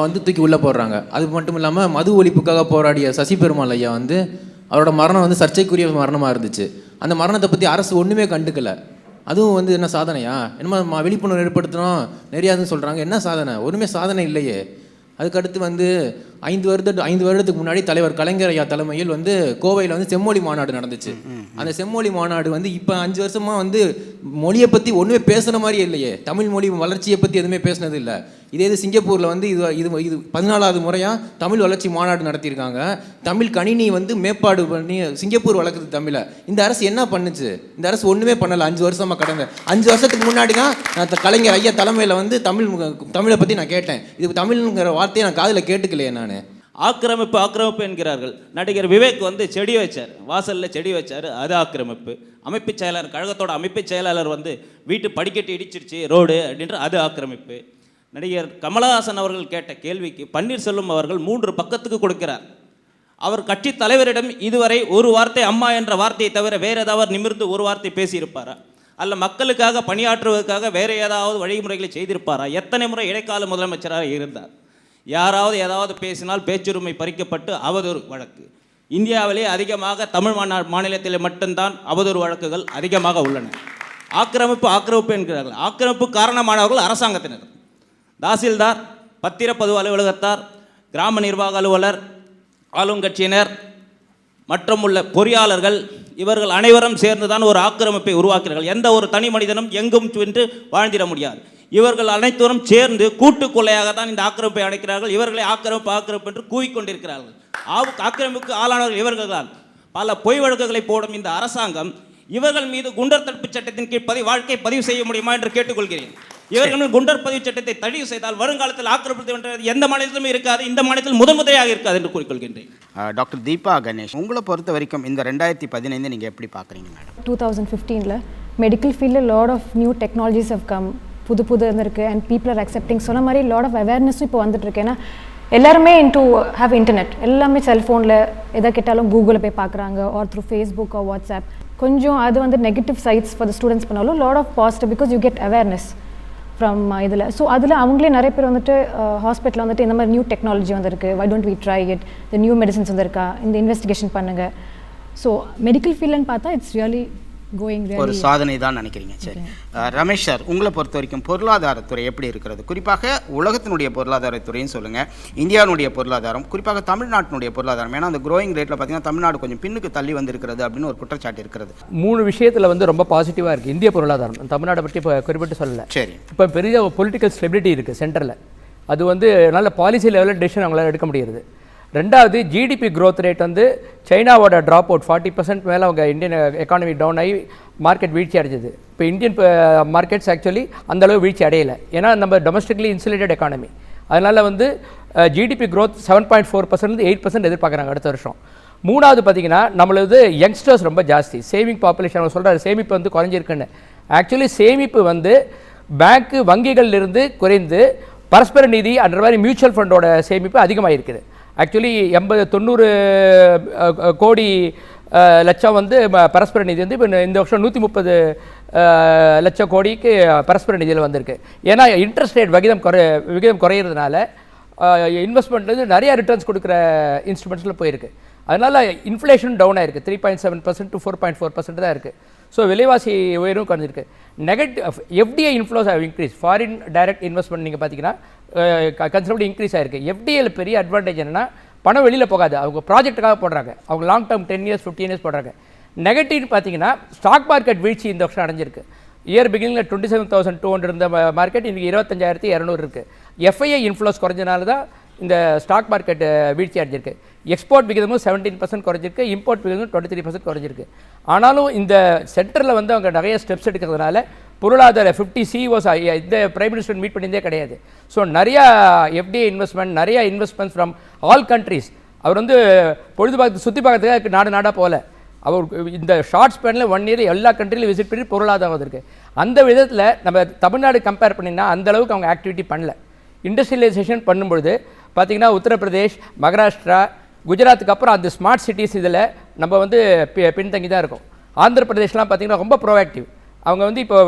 வந்து தூக்கி உள்ளே போடுறாங்க. அது மட்டும் இல்லாமல் மது ஒழிப்புக்காக போராடிய சசி பெருமாள் ஐயா வந்து அவரோட மரணம் வந்து சர்ச்சைக்குரிய மரணமாக இருந்துச்சு. அந்த மரணத்தை பற்றி அரசு ஒன்றுமே கண்டுக்கலை. அதுவும் வந்து என்ன சாதனையா? என்னமா விழிப்புணர்வு ஏற்படுத்தணும் நிறையாதுன்னு சொல்கிறாங்க, என்ன சாதனை? ஒன்றுமே சாதனை இல்லையே. அதுக்கடுத்து வந்து 5 வருடத்துக்கு முன்னாடி தலைவர் கலைஞர் ஐயா தலைமையில் வந்து கோவையில் வந்து செம்மொழி மாநாடு நடந்துச்சு. அந்த செம்மொழி மாநாடு வந்து இப்போ 5 வருஷமாக வந்து மொழியை பற்றி ஒன்றுமே பேசுன மாதிரியே இல்லையே. தமிழ் மொழி வளர்ச்சியை பற்றி எதுவுமே பேசினது இல்லை. இது சிங்கப்பூரில் வந்து இது 14வது முறையாக தமிழ் வளர்ச்சி மாநாடு நடத்தியிருக்காங்க. தமிழ் கணினி வந்து மேம்பாடு பண்ணி சிங்கப்பூர் வளர்க்குது தமிழை. இந்த அரசு என்ன பண்ணுச்சு? இந்த அரசு ஒன்றுமே பண்ணலை 5 வருஷமாக. கடந்த 5 வருஷத்துக்கு முன்னாடி தான் கலைஞர் ஐயா தலைமையில் வந்து தமிழை பற்றி நான் கேட்டேன். இது தமிழ்ங்கிற வார்த்தையை நான் காதில் கேட்டுக்கலையே. நான் ஆக்கிரமிப்பு என்கிறார்கள். நடிகர் விவேக் வந்து செடி வச்சார், வாசலில் செடி வச்சார், அது ஆக்கிரமிப்பு. அமைப்பு செயலாளர், கழகத்தோட அமைப்பு செயலாளர் வந்து வீட்டு படிக்கட்டு இடிச்சிருச்சு ரோடு அப்படின்ற அது ஆக்கிரமிப்பு. நடிகர் கமலஹாசன் அவர்கள் கேட்ட கேள்விக்கு பன்னீர்செல்வம் அவர்கள் 3 பக்கத்துக்கு கொடுக்கிறார். அவர் கட்சி தலைவரிடம் இதுவரை ஒரு வார்த்தை அம்மா என்ற வார்த்தையை தவிர வேறு ஏதாவது நிமிர்ந்து ஒரு வார்த்தை பேசியிருப்பாரா? அல்ல மக்களுக்காக பணியாற்றுவதற்காக வேறு ஏதாவது வழிமுறைகளை செய்திருப்பாரா? எத்தனை முறை இடைக்கால முதலமைச்சராக இருந்தார்? யாராவது ஏதாவது பேசினால் பேச்சுரிமை பறிக்கப்பட்டு அவதூறு வழக்கு. இந்தியாவிலே அதிகமாக தமிழ் மாநிலத்தில் மட்டும்தான் அவதூறு வழக்குகள் அதிகமாக உள்ளன. ஆக்கிரமிப்பு என்கிறார்கள். ஆக்கிரமிப்பு காரணமானவர்கள் அரசாங்கத்தினர், தாசில்தார், பத்திரப்பதிவு அலுவலகத்தார், கிராம நிர்வாக அலுவலர், ஆளுங்கட்சியினர் மற்றும் உள்ள பொறியாளர்கள், இவர்கள் அனைவரும் சேர்ந்து தான் ஒரு ஆக்கிரமிப்பை உருவாக்கிறார்கள். எந்த ஒரு தனி மனிதனும் எங்கும் சென்று வாழ்ந்திட முடியாது. இவர்கள் அனைத்தோரும் சேர்ந்து கூட்டு கொள்ளையாக தான் இந்த ஆக்கிரமிப்பை அடைக்கிறார்கள். இவர்களை ஆக்கிரமிப்பு என்று கூவிக்கொண்டிருக்கிறார்கள். ஆக்கிரமிப்புக்கு ஆளானவர்கள் இவர்கள் தான். பல பொய் வழக்குகளை போடும் இந்த அரசாங்கம் இவர்கள் மீது குண்டர் தடுப்பு சட்டத்தின் கீழ் வாழ்க்கை பதிவு செய்ய முடியுமா என்று கேட்டுக்கொள்கிறேன். இவர்கள் குண்டர் பதிவு சட்டத்தை தடை செய்தால் வருங்காலத்தில் ஆக்கிரமிப்பு எந்த மாநிலத்திலும் இருக்காது, இந்த மாநிலத்தில் முதன்முறையாக இருக்காது என்று கூறிக்கொள்கின்றேன். டாக்டர் தீபா கணேஷ், உங்களை பொறுத்த வரைக்கும் இந்த 2015 நீங்கள் எப்படி பார்க்குறீங்க மேடம்? 2015 மெடிக்கல் ஃபீல்டில் lot of new technologies how come, புது இருக்குது அண்ட் பீப்புள் ஆர் அக்செப்டிங். சொன்ன மாதிரி லாட் ஆஃப் அவேர்னஸும் இப்போ வந்துட்டுருக்கு. ஏன்னா எல்லாருமே ஹேவ் இன்டர்நெட், எல்லாமே செல்ஃபோனில் எதை கேட்டாலும் கூகுளில் போய் பார்க்குறாங்க, or through Facebook or WhatsApp. கொஞ்சம் அது வந்து negative sides for the students பண்ணாலும் lot of positive, because you get awareness from இதில். ஸோ அதில் அவங்களே நிறைய பேர் வந்துட்டு ஹாஸ்பிட்டலில் வந்துட்டு இந்த மாதிரி நியூ டெக்னாலஜி வந்திருக்கு, why don't we try it, இந்த நியூ மெடிசன்ஸ் வந்திருக்கா, இந்த இன்வெஸ்டிகேஷன் பண்ணுங்கள். ஸோ மெடிக்கல் ஃபீல்டுன்னு பார்த்தா இட்ஸ் ரியலி ஒரு சாதனை தான் நினைக்கிறீங்க. சரி ரமேஷ் சார், உங்களை பொறுத்த வரைக்கும் பொருளாதாரத்துறை எப்படி இருக்கிறது? குறிப்பாக உலகத்தினுடைய பொருளாதாரத்துறைன்னு சொல்லுங்கள், இந்தியாவினுடைய பொருளாதாரம், குறிப்பாக தமிழ்நாட்டினுடைய பொருளாதாரம். ஏன்னா அந்த க்ரோயிங் ரேட்டில் பார்த்தீங்கன்னா தமிழ்நாடு கொஞ்சம் பின்னுக்கு தள்ளி வந்திருக்கிறது அப்படின்னு ஒரு குற்றச்சாட்டு இருக்கிறது. 3 விஷயத்தில் வந்து ரொம்ப பாசிட்டிவாக இருக்குது இந்திய பொருளாதாரம். தமிழ்நாட்டை பற்றி இப்போ குறிப்பிட்டு சொல்லலை. சரி, இப்போ பெரிய பொலிட்டிக்கல் ஸ்டெபிலிட்டி இருக்குது சென்டரில். அது வந்து நல்ல பாலிசி லெவலில் டெசிஷன் அவங்களால எடுக்க முடியாது. 2வது ஜிடிபி க்ரோத் ரேட் வந்து சைனாவோட ட்ராப் அவுட் 40% மேலே அவங்க இந்தியன் எக்கானமி டவுன் ஆகி மார்க்கெட் வீழ்ச்சி அடைஞ்சது. இப்போ இந்தியன் மார்க்கெட்ஸ் ஆக்சுவலி அந்தளவு வீழ்ச்சி அடையலை, ஏன்னா நம்ம டொமஸ்டிக்லி இன்சுலேட்டட் எக்கானமி. அதனால் வந்து ஜிடிபி க்ரோத் 7.4% 8% எதிர்பார்க்குறாங்க அடுத்த வருஷம். 3வது பார்த்திங்கன்னா நம்மளது யங்ஸ்டர்ஸ் ரொம்ப ஜாஸ்தி, சேவிங் பாப்புலேஷன். அவங்க சொல்கிற சேமிப்பு வந்து குறைஞ்சிருக்குன்னு. ஆக்சுவலி சேமிப்பு வந்து பேங்க்கு வங்கிகளிலிருந்து குறைந்து பரஸ்பர நிதி அந்த மாதிரி மியூச்சுவல் ஃபண்டோட சேமிப்பு அதிகமாக இருக்குது. ஆக்சுவலி 80-90 கோடி லட்சம் வந்து பரஸ்பர நிதி வந்து இப்போ இந்த வருஷம் 130 லட்சம் கோடிக்கு பரஸ்பர நிதியில் வந்திருக்கு. ஏன்னா இன்ட்ரெஸ்ட் ரேட் விகிதம் குறையிறதுனால இன்வெஸ்ட்மெண்ட்லேருந்து நிறையா ரிட்டர்ன்ஸ் கொடுக்குற இன்ஸ்ட்ருமெண்ட்ஸில் போயிருக்கு. அதனால் இன்ஃப்ளேஷன் டவுன் ஆகிருக்கு, 3.7% to 4.4% தான் இருக்குது. ஸோ விலைவாசி உயர்வும் குறைஞ்சிருக்கு. FDI inflows of increase, foreign direct investment நீங்கள் பார்த்தீங்கன்னா கன்சிடபிள் இன்க்ரீஸ் ஆகிருக்கு. எஃப்டிஐயில் பெரிய அட்வான்டேஜ் என்னென்னா பணம் வெளியில் போகாது, அவங்க ப்ராஜெக்ட்டுக்காக போடுறாங்க, அவங்க லாங் டேர்ம் 10 years 15 years போடுறாங்க. நெகட்டிவ்னு பார்த்தீங்கன்னா ஸ்டாக் மார்க்கெட் வீழ்ச்சி இந்த வருஷம் அடைஞ்சிருக்கு. இயர் பிகினிங்கில் 27,200 இருந்த மார்க்கெட் இன்றைக்கி 25,200 இருக்குது. எஃப்ஐஐ இன்ஃப்ளோஸ் குறைஞ்சனால தான் இந்த ஸ்டாக் மார்க்கெட் வீழ்ச்சி அடைஞ்சிருக்கு. எக்ஸ்போர்ட் விகிதமும் 17% குறைஞ்சிருக்கு, இம்போர்ட் விகிதமும் 23% குறைஞ்சிருக்கு. ஆனாலும் இந்த சென்டரில் வந்து அவங்க நிறைய ஸ்டெப்ஸ் எடுக்கிறதுனால பொருளாதார 50 CEOs இந்த பிரைம் மினிஸ்டர் மீட் பண்ணியிருந்தே கிடையாது. ஸோ நிறையா FDI இன்வெஸ்ட்மெண்ட், நிறையா இன்வெஸ்ட்மெண்ட் ஃப்ரம் ஆல் கண்ட்ரீஸ். அவர் வந்து பொழுது பார்த்து சுற்றி பார்க்கறதுக்காக நாடாக போகல, அவர் இந்த ஷார்ட் ஸ்பேனில் 1 இயர் எல்லா கண்ட்ரிலையும் விசிட் பண்ணி பொருளாதாரம் இருக்குது. அந்த விதத்தில் நம்ம தமிழ்நாடு கம்பேர் பண்ணினா அந்த அளவுக்கு அவங்க ஆக்டிவிட்டி பண்ணல. இண்டஸ்ட்ரியலைசேஷன் பண்ணும்பொழுது பார்த்திங்கன்னா உத்தரப்பிரதேஷ், மகாராஷ்டிரா, குஜராத்துக்கு அப்புறம் அந்த ஸ்மார்ட் சிட்டிஸ் இதில் நம்ம வந்து பின்தங்கி தான் இருக்கும். ஆந்திர பிரதேஷ்லாம் பார்த்திங்கன்னா ரொம்ப ப்ரோஆக்டிவ். அவங்க வந்து இப்போ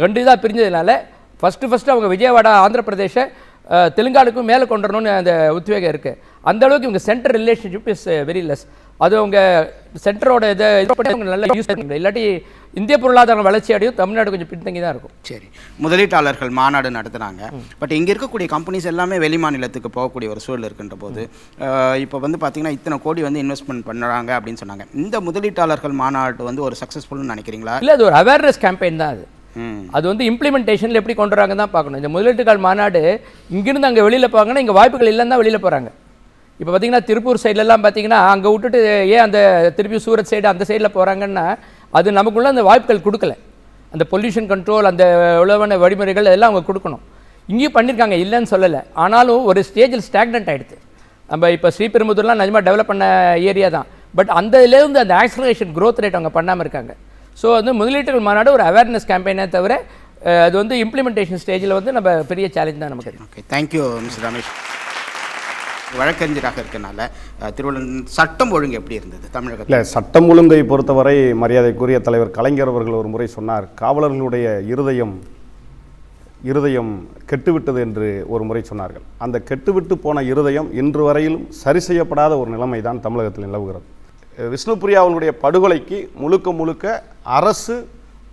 2 இதாக பிரிஞ்சதுனால ஃபஸ்ட்டு அவங்க விஜயவாடா ஆந்திர பிரதேஷை தெலுங்கானுக்கும் மேலே கொண்டு வரணும்னு அந்த உத்வேகம் இருக்குது. அந்தளவுக்கு இவங்க centre relationship is very less. அது அவங்க சென்டரோட இதை நல்லா யூஸ் பண்ணுங்க, இல்லாட்டி இந்திய பொருளாதாரம் வளர்ச்சி அடையும், தமிழ்நாடு கொஞ்சம் பின்தங்கி தான் இருக்கும். சரி, முதலீட்டாளர்கள் மாநாடு நடத்துகிறாங்க. பட் இங்கே இருக்கக்கூடிய கம்பெனிஸ் எல்லாமே வெளி மாநிலத்துக்கு போகக்கூடிய ஒரு சூழல் இருக்கின்ற போது இப்போ வந்து பார்த்திங்கன்னா இத்தனை கோடி வந்து இன்வெஸ்ட்மெண்ட் பண்ணுறாங்க அப்படின்னு சொன்னாங்க. இந்த முதலீட்டாளர்கள் மாநாடு வந்து ஒரு சக்ஸஸ்ஃபுல்னு நினைக்கிறீங்களா? இல்லை, அது ஒரு அவேர்னஸ் கேம்பெயின் தான். அது வந்து இம்ப்ளிமெண்டேஷனில் எப்படி கொண்டு வராங்க தான் பார்க்கணும். இந்த முதலீட்டுகள் மாநாடு இங்கிருந்து அங்கே வெளியில் போவாங்கன்னா இங்கே வாய்ப்புகள் இல்லைன்னு தான் வெளியில் போகிறாங்க. இப்போ பார்த்திங்கன்னா திருப்பூர் சைட்லலாம் பார்த்திங்கன்னா அங்கே விட்டுட்டு ஏன் அந்த திருப்பி சூரத் சைடு அந்த சைடில் போகிறாங்கன்னா அது நமக்குள்ள அந்த வாய்ப்புகள் கொடுக்கல. அந்த பொல்யூஷன் கண்ட்ரோல், அந்த உழவான வழிமுறைகள் எல்லாம் அவங்க கொடுக்கணும். இங்கேயும் பண்ணியிருக்காங்க, இல்லைன்னு சொல்லலை. ஆனாலும் ஒரு ஸ்டேஜில் ஸ்டாக்னன்ட் ஆகிடுது. நம்ம இப்போ ஸ்ரீபெரும்புதூர்லாம் நிஜமாக டெவலப் பண்ண ஏரியா தான். பட் அந்த இதுலேருந்து அந்த ஆக்சலரேஷன் க்ரோத் ரேட் அவங்க பண்ணாமல் இருக்காங்க. ஸோ வந்து முதலீட்டுகள் மாநாடு ஒரு அவேர்னஸ் கேம்பெயினே தவிர அது வந்து இம்ப்ளிமெண்டேஷன் ஸ்டேஜில் வந்து நம்ம பெரிய சேலஞ்ச் தான் நமக்கு. Okay, thank you mister Ramesh. வழக்கறிஞராக இருக்கனால திருவள்ளுவர் சட்டம் ஒழுங்கு எப்படி இருந்தது தமிழகத்தில்? இல்லை, சட்டம் ஒழுங்கை பொறுத்தவரை மரியாதைக்குரிய தலைவர் கலைஞர் அவர்கள் ஒரு முறை சொன்னார், காவலர்களுடைய இருதயம் கெட்டுவிட்டது என்று ஒரு முறை சொன்னார்கள். அந்த கெட்டுவிட்டு போன இருதயம் இன்று வரையிலும் சரி செய்யப்படாத ஒரு நிலைமை தான் தமிழகத்தில் நிலவுகிறது. விஷ்ணுபிரியா அவர்களுடைய படுகொலைக்கு முழுக்க அரசு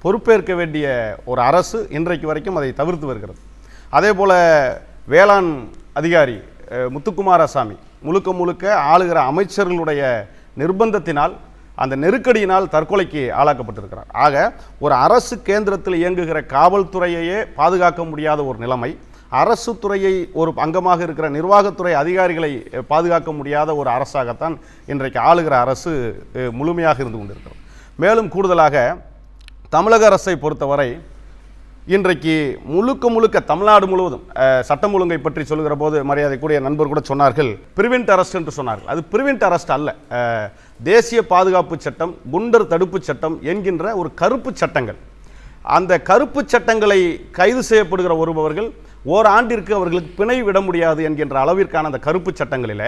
பொறுப்பேற்க வேண்டிய ஒரு அரசு இன்றைக்கு வரைக்கும் அதை தவிர்த்து வருகிறது. அதே போல் வேளாண் அதிகாரி முத்துக்குமாரசாமி முழுக்க ஆளுகிற அமைச்சர்களுடைய நிர்பந்தத்தினால், அந்த நெருக்கடியினால் தற்கொலைக்கு ஆளாக்கப்பட்டிருக்கிறார். ஆக ஒரு அரசு கேந்திரத்தில் இயங்குகிற காவல்துறையையே பாதுகாக்க முடியாத ஒரு நிலைமை, அரசு துறையை ஒரு அங்கமாக இருக்கிற நிர்வாகத்துறை அதிகாரிகளை பாதுகாக்க முடியாத ஒரு அரசாகத்தான் இன்றைக்கு ஆளுகிற அரசு முழுமையாக இருந்து கொண்டிருக்கிறது. மேலும் கூடுதலாக தமிழக அரசை பொறுத்தவரை இன்றைக்கு முழுக்க தமிழ்நாடு முழுவதும் சட்டம் ஒழுங்கை பற்றி சொல்கிற போது மரியாதைக்குரிய நண்பர் கூட சொன்னார்கள், பிரிவென்ட் அரெஸ்ட் என்று சொன்னார்கள். அது பிரிவென்ட் அரெஸ்ட் அல்ல, தேசிய பாதுகாப்பு சட்டம், குண்டர் தடுப்பு சட்டம் என்கின்ற ஒரு கருப்பு சட்டங்கள். அந்த கருப்பு சட்டங்களை கைது செய்யப்படுகிற ஒருபவர்கள் ஓராண்டிற்கு அவர்களுக்கு பிணை விட முடியாது என்கின்ற அளவிற்கான அந்த கருப்பு சட்டங்களில்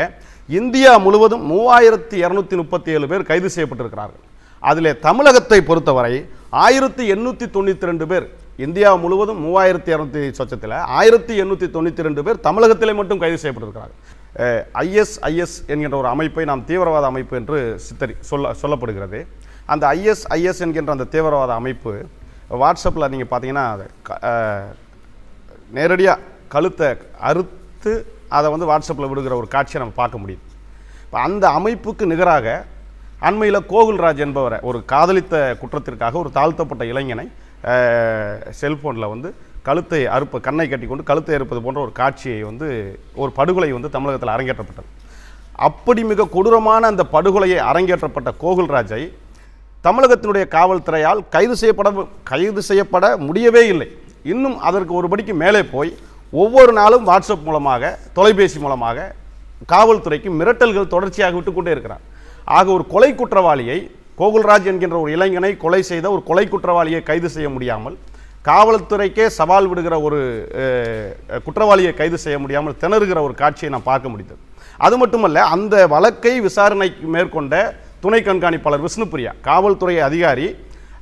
இந்தியா முழுவதும் 3237 பேர் கைது செய்யப்பட்டிருக்கிறார்கள். அதில் தமிழகத்தை பொறுத்தவரை 1892 பேர், இந்தியா முழுவதும் 3200 சொச்சத்தில் 1892 பேர் தமிழகத்திலே மட்டும் கைது செய்யப்பட்டிருக்கிறார்கள். ISIS என்கின்ற ஒரு அமைப்பை நாம் தீவிரவாத அமைப்பு என்று சொல்லப்படுகிறது. அந்த ISIS என்கின்ற அந்த தீவிரவாத அமைப்பு வாட்ஸ்அப்பில் நீங்கள் பார்த்தீங்கன்னா நேரடியாக கழுத்தை அறுத்து அதை வந்து வாட்ஸ்அப்பில் விடுகிற ஒரு காட்சியை நம்ம பார்க்க முடியுது. இப்போ அந்த அமைப்புக்கு நிகராக அண்மையில் கோகுல்ராஜ் என்பவரை ஒரு காதலித்த குற்றத்திற்காக ஒரு தாழ்த்தப்பட்ட இளைஞனை செல்ஃபோனில் வந்து கழுத்தை கண்ணை கட்டி கொண்டு கழுத்தை அறுப்பது போன்ற ஒரு காட்சியை வந்து ஒரு படுகொலை வந்து தமிழகத்தில் அரங்கேற்றப்பட்டது. அப்படி மிக கொடூரமான அந்த படுகொலையை அரங்கேற்றப்பட்ட கோகுல்ராஜை தமிழகத்தினுடைய காவல்துறையால் கைது செய்யப்பட முடியவே இல்லை. இன்னும் அதற்கு ஒரு படிக்கு மேலே போய் ஒவ்வொரு நாளும் வாட்ஸ்அப் மூலமாக, தொலைபேசி மூலமாக காவல்துறைக்கு மிரட்டல்கள் தொடர்ச்சியாக விட்டுக்கொண்டே இருக்கிறார். ஆக ஒரு கொலை குற்றவாளியை, கோகுல்ராஜ் என்கின்ற ஒரு இளைஞனை கொலை செய்த ஒரு கொலை குற்றவாளியை கைது செய்ய முடியாமல், காவல்துறைக்கே சவால் விடுகிற ஒரு குற்றவாளியை கைது செய்ய முடியாமல் திணறுகிற ஒரு காட்சியை நாம் பார்க்க முடிந்தது. அது மட்டுமல்ல, அந்த வழக்கை விசாரணைக்கு மேற்கொண்ட துணை கண்காணிப்பாளர் விஷ்ணுபிரியா, காவல்துறை அதிகாரி,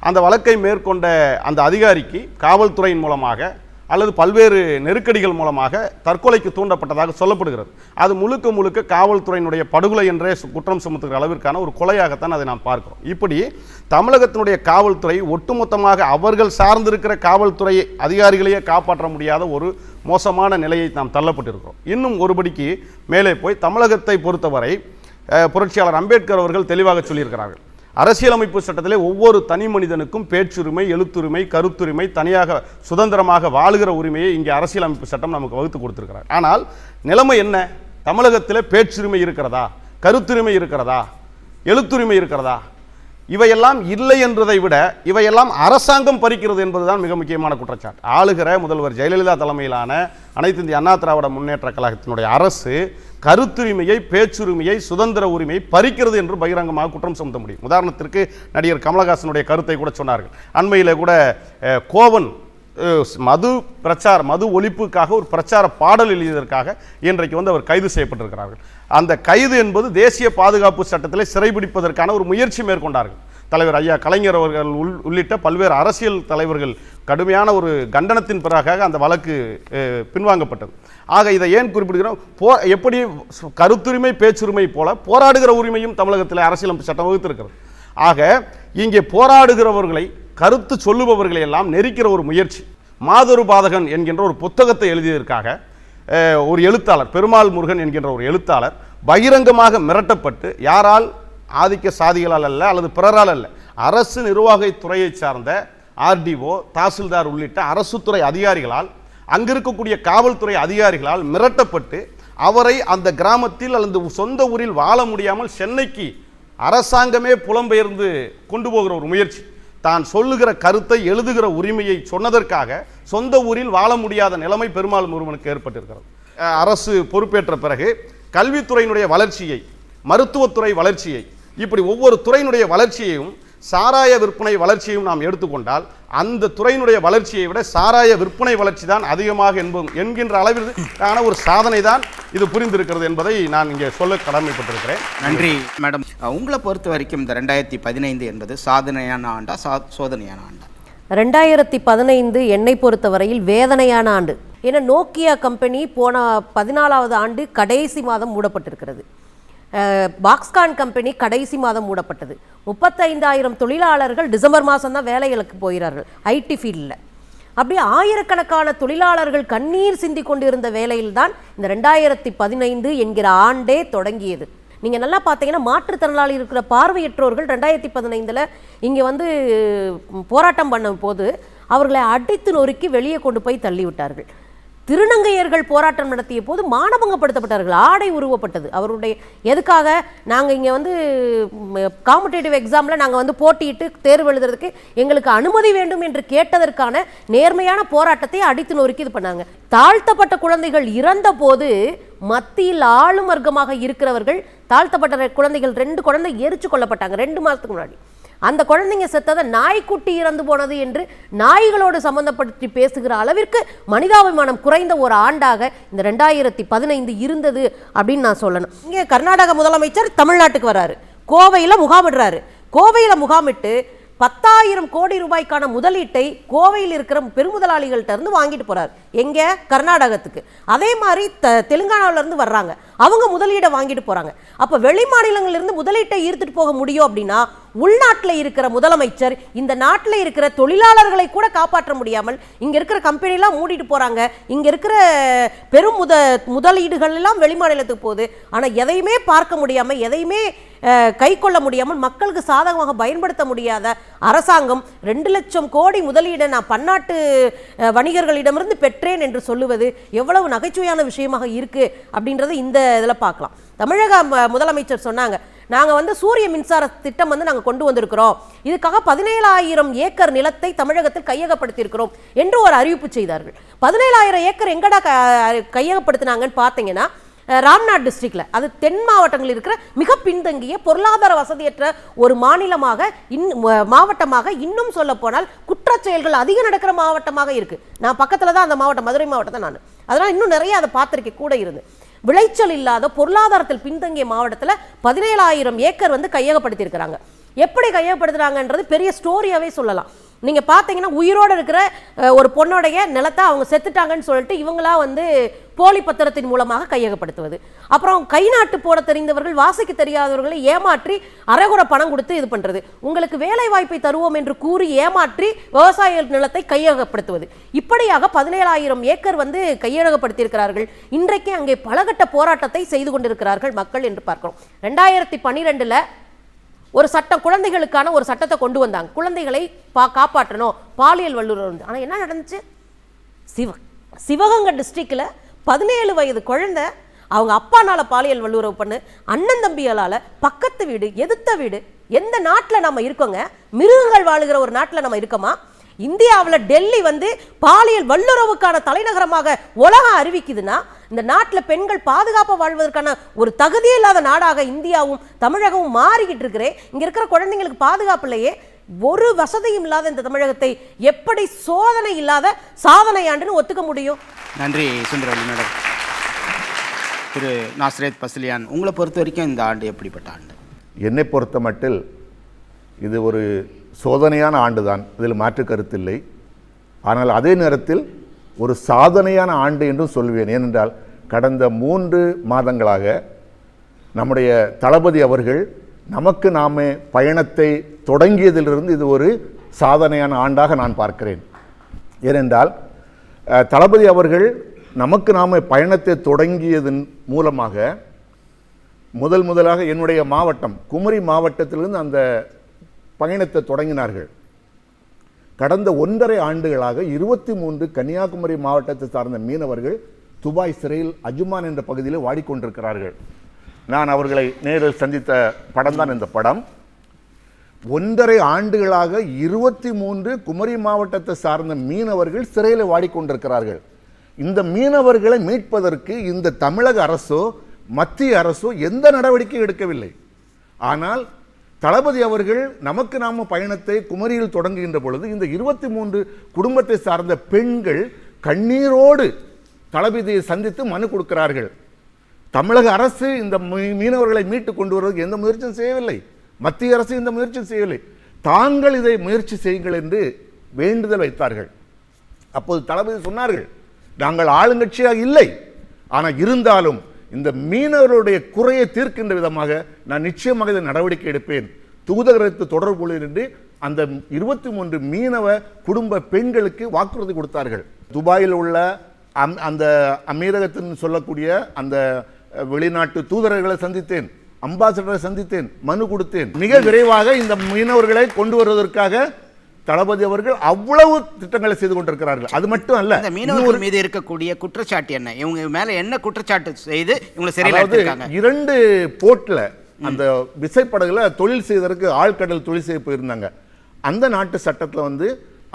அந்த வழக்கை மேற்கொண்ட அந்த அதிகாரிக்கு காவல்துறையின் மூலமாக அல்லது பல்வேறு நெருக்கடிகள் மூலமாக தற்கொலைக்கு தூண்டப்பட்டதாக சொல்லப்படுகிறது. அது முழுக்க காவல்துறையினுடைய படுகொலை என்றே குற்றம் சுமத்துகிற அளவிற்கான ஒரு கொலையாகத்தான் அதை நாம் பார்க்கிறோம். இப்படி தமிழகத்தினுடைய காவல்துறை ஒட்டுமொத்தமாக அவர்கள் சார்ந்திருக்கிற காவல்துறை அதிகாரிகளையே காப்பாற்ற முடியாத ஒரு மோசமான நிலையை நாம் தள்ளப்பட்டிருக்கிறோம். இன்னும் ஒருபடிக்கு மேலே போய் தமிழகத்தை பொறுத்தவரை புரட்சியாளர் அம்பேத்கர் அவர்கள் தெளிவாக சொல்லியிருக்கிறார்கள், அரசியலமைப்பு சட்டத்திலே ஒவ்வொரு தனி மனிதனுக்கும் பேச்சுரிமை, எழுத்துரிமை, கருத்துரிமை, தனியாக சுதந்திரமாக வாழுகிற உரிமையை இங்கே அரசியலமைப்பு சட்டம் நமக்கு வகுத்து கொடுத்திருக்கிறார். ஆனால் நிலைமை என்ன? தமிழகத்தில் பேச்சுரிமை இருக்கிறதா, கருத்துரிமை இருக்கிறதா, எழுத்துரிமை இருக்கிறதா? இவையெல்லாம் இல்லை என்றதை விட இவையெல்லாம் அரசாங்கம் பறிக்கிறது என்பதுதான் மிக முக்கியமான குற்றச்சாட்டு. ஆளுகிற முதல்வர் ஜெயலலிதா தலைமையிலான அனைத்து இந்திய அண்ணா திராவிட முன்னேற்ற கழகத்தினுடைய அரசு கருத்துரிமையை, பேச்சுரிமையை, சுதந்திர உரிமையை பறிக்கிறது என்று பகிரங்கமாக குற்றம் சுமத்த முடியும். உதாரணத்திற்கு நடிகர் கமலஹாசனுடைய கருத்தை கூட சொன்னார்கள். அண்மையில் கூட கோவன் மது ஒழிப்புக்காக ஒரு பிரச்சார பாடல் எழுதியதற்காக இன்றைக்கு அவர் கைது செய்யப்பட்டிருக்கிறார்கள். அந்த கைது என்பது தேசிய பாதுகாப்பு சட்டத்திலே சிறைபிடிப்பதற்கான ஒரு முயற்சி மேற்கொண்டார்கள். தலைவர் ஐயா கலைஞர் அவர்கள் உள்ளிட்ட பல்வேறு அரசியல் தலைவர்கள் கடுமையான ஒரு கண்டனத்தின் பிறகாக அந்த வழக்கு பின்வாங்கப்பட்டது. ஆக இதை ஏன் குறிப்பிடுகிறோம்? எப்படி கருத்துரிமை, பேச்சுரிமை போல போராடுகிற உரிமையும் தமிழகத்தில் அரசியலமைப்பு சட்டம் வகுத்திருக்கிறது. ஆக இங்கே போராடுகிறவர்களை, கருத்து சொல்லுபவர்களை எல்லாம் நெரிக்கிற ஒரு முயற்சி. மாதொரு பாதகன் என்கின்ற ஒரு புத்தகத்தை எழுதியதற்காக ஒரு எழுத்தாளர், பெருமாள் முருகன் என்கின்ற ஒரு எழுத்தாளர் பகிரங்கமாக மிரட்டப்பட்டு, யாரால்? ஆதிக்க சாதிகளால் அல்ல, அல்லது பிறரால் அல்ல, அரசு நிர்வாகத்துறையை சார்ந்த ஆர்டிஓ, தாசில்தார் உள்ளிட்ட அரசு துறை அதிகாரிகளால், அங்கிருக்கக்கூடிய காவல்துறை அதிகாரிகளால் மிரட்டப்பட்டு அவரை அந்த கிராமத்தில் அல்லது சொந்த ஊரில் வாழ முடியாமல் சென்னைக்கு அரசாங்கமே புலம்பெயர்ந்து கொண்டு போகிற ஒரு முயற்சி. தான் சொல்லுகிற கருத்தை, எழுதுகிற உரிமையை சொன்னதற்காக சொந்த ஊரில் வாழ முடியாத நிலைமை பெருமாள் முருகனுக்கு ஏற்பட்டிருக்கிறது. அரசு பொறுப்பேற்ற பிறகு கல்வித்துறையினுடைய வளர்ச்சியை, மருத்துவத்துறை வளர்ச்சியை, இப்படி ஒவ்வொரு துறையினுடைய வளர்ச்சியையும், சாராய விற்பனை வளர்ச்சியையும் நாம் எடுத்துக்கொண்டால் அந்த துறையினுடைய வளர்ச்சியை விட சாராய விற்பனை வளர்ச்சி தான் அதிகமாக என்கின்ற அளவிற்கான ஒரு சாதனை தான் இது புரிந்திருக்கிறது என்பதை நான் இங்கே சொல்ல கடமைப்பட்டிருக்கிறேன். நன்றி மேடம். உங்களை பொறுத்த வரைக்கும் இந்த 2015 என்பது சாதனையான ஆண்டா, சோதனையான ஆண்டா? 2015 என்னை பொறுத்தவரையில் வேதனையான ஆண்டு. ஏன்னா நோக்கியா கம்பெனி போன 14வது ஆண்டு கடைசி மாதம் மூடப்பட்டிருக்கிறது. பாக்ஸ்கான் கம்பெனி கடைசி மாதம் மூடப்பட்டது. 35,000 தொழிலாளர்கள் டிசம்பர் மாதம் தான் வேலைகளுக்கு போகிறார்கள் ஐடி ஃபீல்டில். அப்படியே ஆயிரக்கணக்கான தொழிலாளர்கள் கண்ணீர் சிந்தி கொண்டிருந்த வேலையில்தான் இந்த 2015 என்கிற ஆண்டே தொடங்கியது. நீங்கள் நல்லா பார்த்தீங்கன்னா மாற்றுத்திறனாளி இருக்கிற பார்வையற்றோர்கள் 2015 இங்கே போராட்டம் பண்ண போது அவர்களை அடித்து நொறுக்கி வெளியே கொண்டு போய் தள்ளிவிட்டார்கள். திருநங்கையர்கள் போராட்டம் நடத்திய போது மானபங்கப்படுத்தப்பட்டார்கள், ஆடை உருவப்பட்டது. அவருடைய எதுக்காக? நாங்கள் இங்கே காம்படேட்டிவ் எக்ஸாமில் நாங்கள் போட்டியிட்டு தேர்வு எழுதுறதுக்கு எங்களுக்கு அனுமதி வேண்டும் என்று கேட்டதற்கான நேர்மையான போராட்டத்தை அடித்து நொறுக்கி இது பண்ணாங்க. தாழ்த்தப்பட்ட குழந்தைகள் இறந்த போது மத்தியில் ஆளும் வர்க்கமாக இருக்கிறவர்கள் தாழ்த்தப்பட்ட குழந்தைகள் 2 குழந்தை எரிச்சு கொல்லப்பட்டாங்க 2 மாதத்துக்கு முன்னாடி. அந்த குழந்தைங்க செத்ததை நாய்க்குட்டி இறந்து போனது என்று நாய்களோடு சம்பந்தப்படுத்தி பேசுகிற அளவிற்கு மனிதாபிமானம் குறைந்த ஒரு ஆண்டாக இந்த 2015 இருந்தது அப்படின்னு நான் சொல்லணும். இங்கே கர்நாடக முதலமைச்சர் தமிழ்நாட்டுக்கு வராரு, கோவையில் முகாமிடுறாரு. கோவையில் முகாமிட்டு 10,000 கோடி ரூபாய்க்கான முதலீட்டை கோவையில் இருக்கிற பெருமுதலாளிகள்கிட்ட இருந்து வாங்கிட்டு போறாரு. எங்க? கர்நாடகத்துக்கு. அதே மாதிரி தெலுங்கானாவில இருந்து வர்றாங்க, அவங்க முதலீடை வாங்கிட்டு போறாங்க. அப்ப வெளி மாநிலங்களிலிருந்து முதலீட்டை ஈர்த்துட்டு போக முடியும் அப்படின்னா உள்நாட்டில் இருக்கிற முதலமைச்சர் இந்த நாட்டில் இருக்கிற தொழிலாளர்களை கூட காப்பாற்ற முடியாமல் இங்க இருக்கிற கம்பெனிலாம் மூடிட்டு போறாங்க. இங்க இருக்கிற பெரும் முதலீடுகள் எல்லாம் வெளி மாநிலத்துக்கு போகுது. ஆனா எதையுமே பார்க்க முடியாம, எதையுமே கை கொள்ள முடியாமல், மக்களுக்கு சாதகமாக பயன்படுத்த முடியாத அரசாங்கம் 2 லட்சம் கோடி முதலீடை நான் பன்னாட்டு வணிகர்களிடமிருந்து பெற்றேன் என்று சொல்லுவது எவ்வளவு நகைச்சுவையான விஷயமாக இருக்கு அப்படின்றத இந்த இதில் பார்க்கலாம். தமிழக முதலமைச்சர் சொன்னாங்க, நாங்கள் சூரிய மின்சார திட்டம் நாங்கள் கொண்டு வந்திருக்கிறோம், இதுக்காக 17,000 ஏக்கர் நிலத்தை தமிழகத்தில் கையகப்படுத்தியிருக்கிறோம் என்று ஒரு அறிவிப்பு செய்தார்கள். 17,000 ஏக்கர் எங்கடா கையகப்படுத்தினாங்கன்னு பார்த்தீங்கன்னா ராம்நாத் டிஸ்ட்ரிக்ட்ல, அது தென் மாவட்டங்களில் இருக்கிற மிக பின்தங்கிய பொருளாதார வசதியற்ற ஒரு மாவட்டமாக, இன்னும் சொல்ல போனால் குற்றச்செயல்கள் அதிகம் நடக்கிற மாவட்டமாக இருக்கு. நான் பக்கத்துல தான் அந்த மாவட்டம், மதுரை மாவட்டம் தான் நான். அதனால இன்னும் நிறைய அதை பார்த்திருக்கேன் கூட இருந்து. விளைச்சல் இல்லாத பொருளாதாரத்தில் பின்தங்கிய மாவட்டத்தில் 17,000 ஏக்கர் கையகப்படுத்தி இருக்கிறாங்க. எப்படி கையகப்படுத்துறாங்கன்றது பெரிய ஸ்டோரியாவே சொல்லலாம். நீங்கள் பார்த்தீங்கன்னா உயிரோடு இருக்கிற ஒரு பொண்ணோடைய நிலத்தை அவங்க செத்துட்டாங்கன்னு சொல்லிட்டு இவங்களா போலி பத்திரத்தின் மூலமாக கையகப்படுத்துவது. அப்புறம் கை நாட்டு போட தெரிந்தவர்கள், வாசிக்க தெரியாதவர்களை ஏமாற்றி அரைகுறை பணம் கொடுத்து இது பண்ணுறது. உங்களுக்கு வேலை வாய்ப்பை தருவோம் என்று கூறி ஏமாற்றி விவசாய நிலத்தை கையகப்படுத்துவது. இப்படியாக 17,000 ஏக்கர் கையகப்படுத்தியிருக்கிறார்கள். இன்றைக்கு அங்கே பலகட்ட போராட்டத்தை செய்து கொண்டிருக்கிறார்கள் மக்கள் என்று பார்க்கிறோம். 2012 ஒரு சட்டம், குழந்தைகளுக்கான ஒரு சட்டத்தை கொண்டு வந்தாங்க. குழந்தைகளை காப்பாற்றணும், பாலியல் வல்லுறவு. ஆனால் என்ன நடந்துச்சு? சிவகங்கை டிஸ்ட்ரிக்டில் 17 வயது குழந்தை அவங்க அப்பானால பாலியல் வல்லுறவு பண்ணு, அண்ணன் தம்பிகளால், பக்கத்து வீடு, எதிர்த்த வீடு, எந்த நாட்டில் நம்ம இருக்கோங்க? மிருகங்கள் வாழுகிற ஒரு நாட்டில் நம்ம இருக்கோமா? இந்தியாவில் டெல்லி வந்து பாலியல் வல்லுறவுக்கான தலைநகரமாக உலகம் அறிவிக்குதுன்னா, இந்த நாட்டில் பெண்கள் பாதுகாப்பாக வாழ்வதற்கான ஒரு தகுதியே இல்லாத நாடாக இந்தியாவும் தமிழகமும் மாறிக்கிட்டு இருக்கிறேன். இங்கே இருக்கிற குழந்தைங்களுக்கு பாதுகாப்பு இல்லையே. ஒரு வசதியும் இல்லாத இந்த தமிழகத்தை எப்படி சோதனை இல்லாத சாதனை ஆண்டுன்னு ஒத்துக்க முடியும்? நன்றி சுந்தரவல்லி மேடம். திரு நாஸ்ரத் பஸ்லியான், உங்களை பொறுத்த வரைக்கும் இந்த ஆண்டு எப்படிப்பட்ட ஆண்டு? என்னை பொறுத்த மட்டில் இது ஒரு சோதனையான ஆண்டு தான், இதில் மாற்று கருத்தில்லை. ஆனால் அதே நேரத்தில் ஒரு சாதனையான ஆண்டு என்றும் சொல்வேன். ஏனென்றால் கடந்த 3 மாதங்களாக நம்முடைய தளபதி அவர்கள் நமக்கு நாமே பயணத்தை தொடங்கியதிலிருந்து இது ஒரு சாதனையான ஆண்டாக நான் பார்க்கிறேன். ஏனென்றால் தளபதி அவர்கள் நமக்கு நாமே பயணத்தை தொடங்கியதன் மூலமாக முதலாக என்னுடைய மாவட்டம் குமரி மாவட்டத்திலிருந்து அந்த பயணத்தை தொடங்கினார்கள். கடந்த 1.5 ஆண்டுகளாக 23 கன்னியாகுமரி மாவட்டத்தை சார்ந்த மீனவர்கள் துபாய் சிறையில் அஜுமான் என்ற பகுதியில் வாடிக்கொண்டிருக்கிறார்கள். நான் அவர்களை நேரில் சந்தித்த படம் தான் இந்த படம். 1.5 ஆண்டுகளாக 23 குமரி மாவட்டத்தை சார்ந்த மீனவர்கள் சிறையில் வாடிக்கொண்டிருக்கிறார்கள். இந்த மீனவர்களை மீட்பதற்கு இந்த தமிழக அரசோ மத்திய அரசோ எந்த நடவடிக்கையும் எடுக்கவில்லை. ஆனால் தளபதி அவர்கள் நமக்கு நாம பயணத்தை குமரியில் தொடங்குகின்ற பொழுது இந்த 23 குடும்பத்தை சார்ந்த பெண்கள் கண்ணீரோடு தளபதியை சந்தித்து மனு கொடுக்கிறார்கள். தமிழக அரசு இந்த மீனவர்களை மீட்டு கொண்டு வருவதற்கு எந்த முயற்சியும் செய்யவில்லை. மத்திய அரசு இந்த முயற்சியும் செய்யவில்லை. தாங்கள் இதை முயற்சி செய்யுங்கள் என்று வேண்டுதல் வைத்தார்கள். அப்போது தளபதி சொன்னார்கள், நாங்கள் ஆளுங்கட்சியாக இல்லை, ஆனால் இருந்தாலும் இந்த மீனவர்களுடைய குறையை தீர்க்கின்ற விதமாக நான் நிச்சயமாக இதை நடவடிக்கை எடுப்பேன், தூதரகத்தை தொடர்பு என்று அந்த 23 மீனவ குடும்ப பெண்களுக்கு வாக்குறுதி கொடுத்தார்கள். துபாயில் உள்ள அந்த அமீரகத்தின் சொல்லக்கூடிய அந்த வெளிநாட்டு தூதரர்களை சந்தித்தேன், அம்பாசடரை சந்தித்தேன், மனு கொடுத்தேன். மிக விரைவாக இந்த மீனவர்களை கொண்டு வருவதற்காக தளபதி அவர்கள் அவ்வளவு திட்டங்களை செய்து கொண்டிருக்கிறார்கள். அது மட்டும் அல்ல, இந்த மீனவர்கள் மீது இருக்கக்கூடிய குற்றச்சாட்டு என்ன? இவங்க மேல என்ன குற்றச்சாட்டு செய்து இவங்களை சிறையில் அடைச்சிருக்காங்க? 2 போட்ல அந்த விசைப்படகுல தொழில் செய்வதற்கு ஆழ்கடல் தொழில் செய்ய போயிருந்தாங்க. அந்த நாட்டு சட்டத்தில் வந்து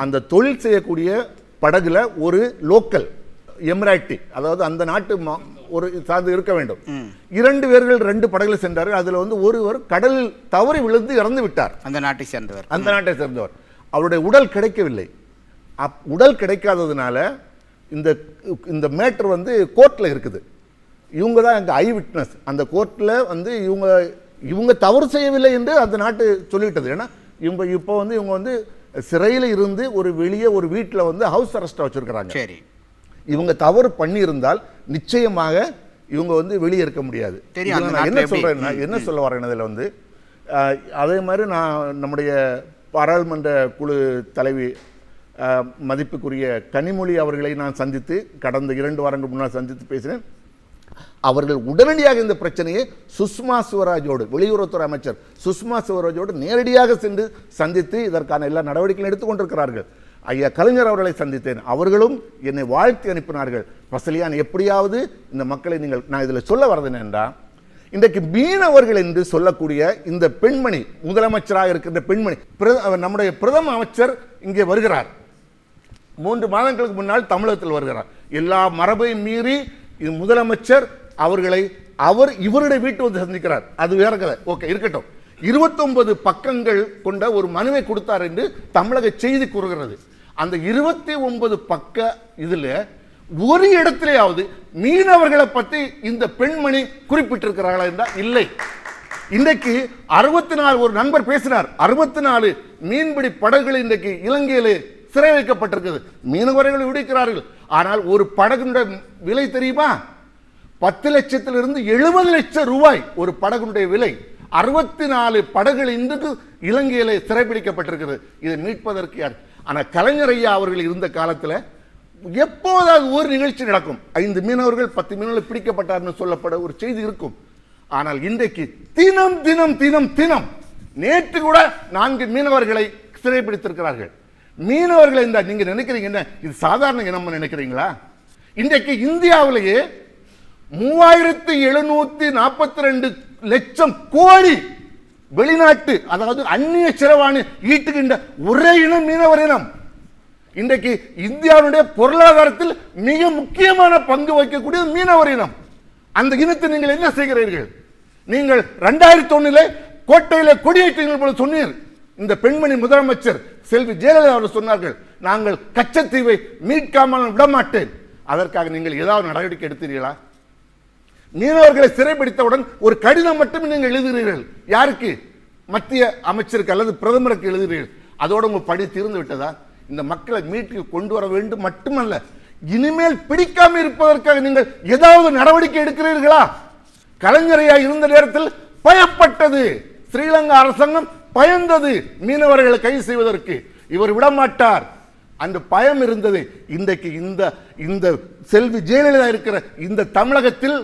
அந்த தொழில் செய்யக்கூடிய படகுல ஒரு லோக்கல் எமிராட்டி, அதாவது அந்த நாட்டு ஒரு சார்ந்து இருக்க வேண்டும். 2 பேர்கள் 2 படகுல சென்றார்கள். அதுல வந்து ஒருவர் கடலில் தவறி விழுந்து இறந்து விட்டார். அந்த நாட்டை சேர்ந்தவர். அந்த நாட்டை சேர்ந்தவர். அவருடைய உடல் கிடைக்கவில்லை. உடல் கிடைக்காததுனால இந்த மேட்டர் வந்து கோர்ட்ல இருக்குது. இவங்க தான் எங்க ஐ விட்னஸ். அந்த கோர்ட்ல வந்து இவங்க தவறு செய்யவில்லை என்று அந்த நாட்டு சொல்லிவிட்டது. ஏன்னா இப்போ வந்து இவங்க வந்து சிறையில் இருந்து ஒரு வெளியே ஒரு வீட்டில் வந்து ஹவுஸ் அரெஸ்ட் வச்சிருக்கிறாங்க. சரி, இவங்க தவறு பண்ணி இருந்தால் நிச்சயமாக இவங்க வந்து வெளியே இருக்க முடியாது. என்ன சொல்ல வரேன் இதில் வந்து அதே மாதிரி நான் நம்முடைய பாராளுமன்ற குழு தலைவி மதிப்புக்குரிய கனிமொழி அவர்களை நான் சந்தித்து கடந்த 2 வாரங்கள் முன்னால் சந்தித்து பேசினேன். அவர்கள் உடனடியாக இந்த பிரச்சனையை சுஷ்மா ஸ்வராஜோடு, வெளியுறவுத்துறை அமைச்சர் சுஷ்மா ஸ்வராஜோடு நேரடியாக சென்று சந்தித்து இதற்கான எல்லா நடவடிக்கைகளும் எடுத்துக்கொண்டிருக்கிறார்கள். ஐயா கலைஞர் அவர்களை சந்தித்தேன். அவர்களும் என்னை வாழ்த்தி அனுப்பினார்கள். பஸ்லியான், எப்படியாவது இந்த மக்களை நான் இதில் சொல்ல வரது என்றால், இன்றைக்கு மீனவர்கள் என்று சொல்லக்கூடிய இந்த பெண்மணி, முதலமைச்சராக இருக்கின்ற பெண்மணி, நம்முடைய பிரதம அமைச்சர் இங்கே வருகிறார். 3 மாதங்களுக்கு முன்னால் தமிழகத்தில் வருகிறார். எல்லா மரபையும் மீறி முதலமைச்சர் அவர்களை இவருடைய வீட்டு வந்து சந்திக்கிறார். அது வேற கதை. ஓகே, இருக்கட்டும். 29 பக்கங்கள் கொண்ட ஒரு மனுவை கொடுத்தார் என்று தமிழக செய்தி கூறுகிறது. அந்த 29 பக்க இதுல ஒரு இடத்திலேயாவது மீனவர்களை பற்றி இந்த பெண்மணி குறிப்பிட்டிருக்கிறார்களா என்றால் இல்லை. இன்றைக்கு 64 ஒரு நண்பர் பேசினார், 64 மீன்பிடி படகுகள் இன்றைக்கு இலங்கையிலே சிறை வைக்கப்பட்டிருக்கிறது. மீனவர்கள் விடுக்கிறார்கள். ஆனால் ஒரு படகுடைய விலை தெரியுமா? 10 லட்சத்திலிருந்து 70 லட்சம் ரூபாய் ஒரு படகுடைய விலை. 64 படகுகள் இன்றைக்கு இலங்கையிலே சிறைப்பிடிக்கப்பட்டிருக்கிறது. இதை மீட்பதற்கு யார்? ஆனால் கலைஞர் ஐயா அவர்கள் இருந்த காலத்தில் எப்போதாவது ஒரு நிகழ்ச்சி நடக்கும், 5 மீனவர்கள் 10 மீனவர்கள் பிடிக்கப்பட்டார்னு சொல்லப்பட ஒரு செய்தி இருக்கும். ஆனால் இன்றைக்கு தினம் தினம் தினம் தினம் நேற்று கூட 4 மீனவர்களை சிறைப்பிடித்திருக்கிறார்கள். மீனவர்கள் இந்த நீங்க நினைக்கிறீங்க என்ன இது சாதாரண இனம் நினைக்கிறீங்களா? இன்றைக்கு இந்தியாவிலேயே 3742 லட்சம் கோடி வெளிநாட்டு, அதாவது அந்நிய செலவாணி ஈட்டுகின்ற ஒரே இனம் மீனவர் இனம். இன்றைக்கு இந்தியாவுடைய பொருளாதாரத்தில் மிக முக்கியமான பங்கு வகிக்கக்கூடியது மீனவர் இனம். அந்த இனத்தை நீங்கள் என்ன செய்கிறீர்கள்? நீங்கள் 2001 கோட்டையில கொடியேற்றங்கள் போல சொன்னீர். இந்த பெண்மணி முதலமைச்சர் செல்வி ஜெயலலிதா அவர்கள் சொன்னார்கள், நாங்கள் கச்சத்தீவை மீட்காமல் விடமாட்டேன். அதற்காக நீங்கள் ஏதாவது நடவடிக்கை எடுத்தீர்களா? மீனவர்களை சிறைப்பிடித்தவுடன் ஒரு கடிதம் மட்டும் நீங்கள் எழுதுகிறீர்கள். யாருக்கு? மத்திய அமைச்சருக்கு அல்லது பிரதமருக்கு எழுதுகிறீர்கள். அதோடு உங்கள் பணி தீர்ந்து விட்டதா? இந்த மக்களை மீட்டு கொண்டு வர வேண்டும் மட்டுமல்ல, இனிமேல் பிடிக்காம இருப்பதற்காக நீங்கள் ஏதாவது நடவடிக்கை எடுக்கிறீர்களா? கலைஞரையா இருந்த நேரத்தில் பயப்பட்டது ஸ்ரீலங்கா அரசாங்கம், பயந்தது மீனவர்களை கைது செய்வதற்கு. இவர் விடமாட்டார், அந்த பயம் இருந்தது. இன்றைக்கு இந்த செல்வி ஜெயலலிதா இருக்கிற இந்த தமிழகத்தில்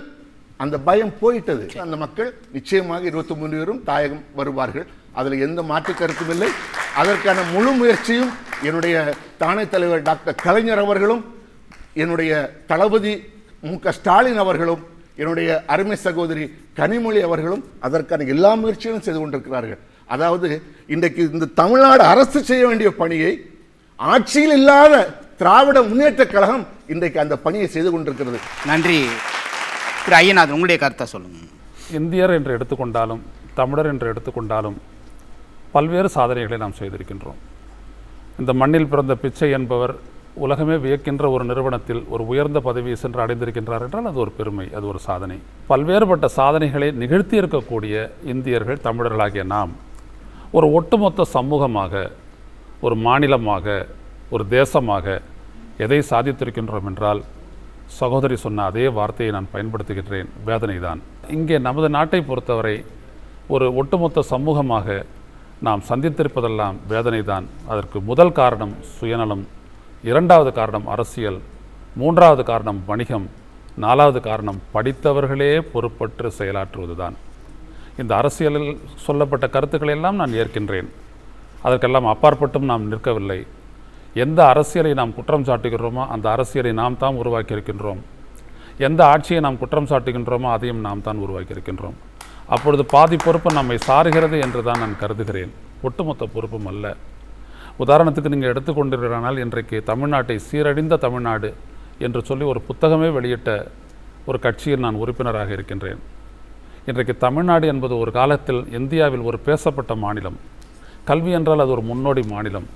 அந்த பயம் போயிட்டது. அந்த மக்கள் நிச்சயமாக 23 பேரும் தாயகம் வருவார்கள், அதில் எந்த மாற்று கருத்தும் இல்லை. அதற்கான முழு முயற்சியும் என்னுடைய தாணை தலைவர் டாக்டர் கலைஞர் அவர்களும், என்னுடைய தளபதி மு.க. ஸ்டாலின் அவர்களும், என்னுடைய அருமை சகோதரி கனிமொழி அவர்களும் அதற்கான எல்லா முயற்சிகளும் செய்து கொண்டிருக்கிறார்கள். அதாவது இன்றைக்கு இந்த தமிழ்நாடு அரசு செய்ய வேண்டிய பணியை ஆட்சியில் இல்லாத திராவிட முன்னேற்ற கழகம் இன்றைக்கு அந்த பணியை செய்து கொண்டிருக்கிறது. நன்றி. திரு ஐயநாதன், உங்களுடைய கருத்தை சொல்லுங்கள். இந்தியர் என்று எடுத்துக்கொண்டாலும் தமிழர் என்று எடுத்துக்கொண்டாலும் பல்வேறு சாதனைகளை நாம் செய்திருக்கின்றோம். இந்த மண்ணில் பிறந்த பிச்சை என்பவர் உலகமே வியக்கின்ற ஒரு நிறுவனத்தில் ஒரு உயர்ந்த பதவியை சென்று அடைந்திருக்கின்றார் என்றால் அது ஒரு பெருமை, அது ஒரு சாதனை. பல்வேறுபட்ட சாதனைகளை நிகழ்த்தி இருக்கக்கூடிய இந்தியர்கள், தமிழர்களாகிய நாம் ஒரு ஒட்டுமொத்த சமூகமாக, ஒரு மாநிலமாக, ஒரு தேசமாக எதை சாதித்திருக்கின்றோம் என்றால், சகோதரி சொன்ன அதே வார்த்தையை நான் பயன்படுத்துகின்றேன், வேதனை தான். இங்கே நமது நாட்டை பொறுத்தவரை ஒரு ஒட்டுமொத்த சமூகமாக நாம் சந்தித்திருப்பதெல்லாம் வேதனை தான். அதற்கு முதல் காரணம் சுயநலம், இரண்டாவது காரணம் அரசியல், மூன்றாவது காரணம் வணிகம், நாலாவது காரணம் படித்தவர்களே பொறுப்பற்று செயலாற்றுவது தான். இந்த அரசியலில் சொல்லப்பட்ட கருத்துக்களை எல்லாம் நான் ஏற்கின்றேன். அதற்கெல்லாம் அப்பாற்பட்டும் நாம் நிற்கவில்லை. எந்த அரசியலை நாம் குற்றம் சாட்டுகின்றோமோ அந்த அரசியலை நாம் தான் உருவாக்கியிருக்கின்றோம். எந்த ஆட்சியை நாம் குற்றம் சாட்டுகின்றோமோ அதையும் நாம் தான் உருவாக்கியிருக்கின்றோம். அப்பொழுது பாதி பொறுப்பு நம்மை சாருகிறது என்று தான் நான் கருதுகிறேன், ஒட்டுமொத்த பொறுப்பும் அல்ல. உதாரணத்துக்கு நீங்கள் எடுத்துக்கொண்டிருக்கிறானால், இன்றைக்கு தமிழ்நாட்டை சீரழிந்த தமிழ்நாடு என்று சொல்லி ஒரு புத்தகமே வெளியிட்ட ஒரு கட்சியில் நான் உறுப்பினராக இருக்கின்றேன். இன்றைக்கு தமிழ்நாடு என்பது ஒரு காலத்தில் இந்தியாவில் ஒரு பேசப்பட்ட மாநிலம். கல்வி என்றால் அது ஒரு முன்னோடி மாநிலம்.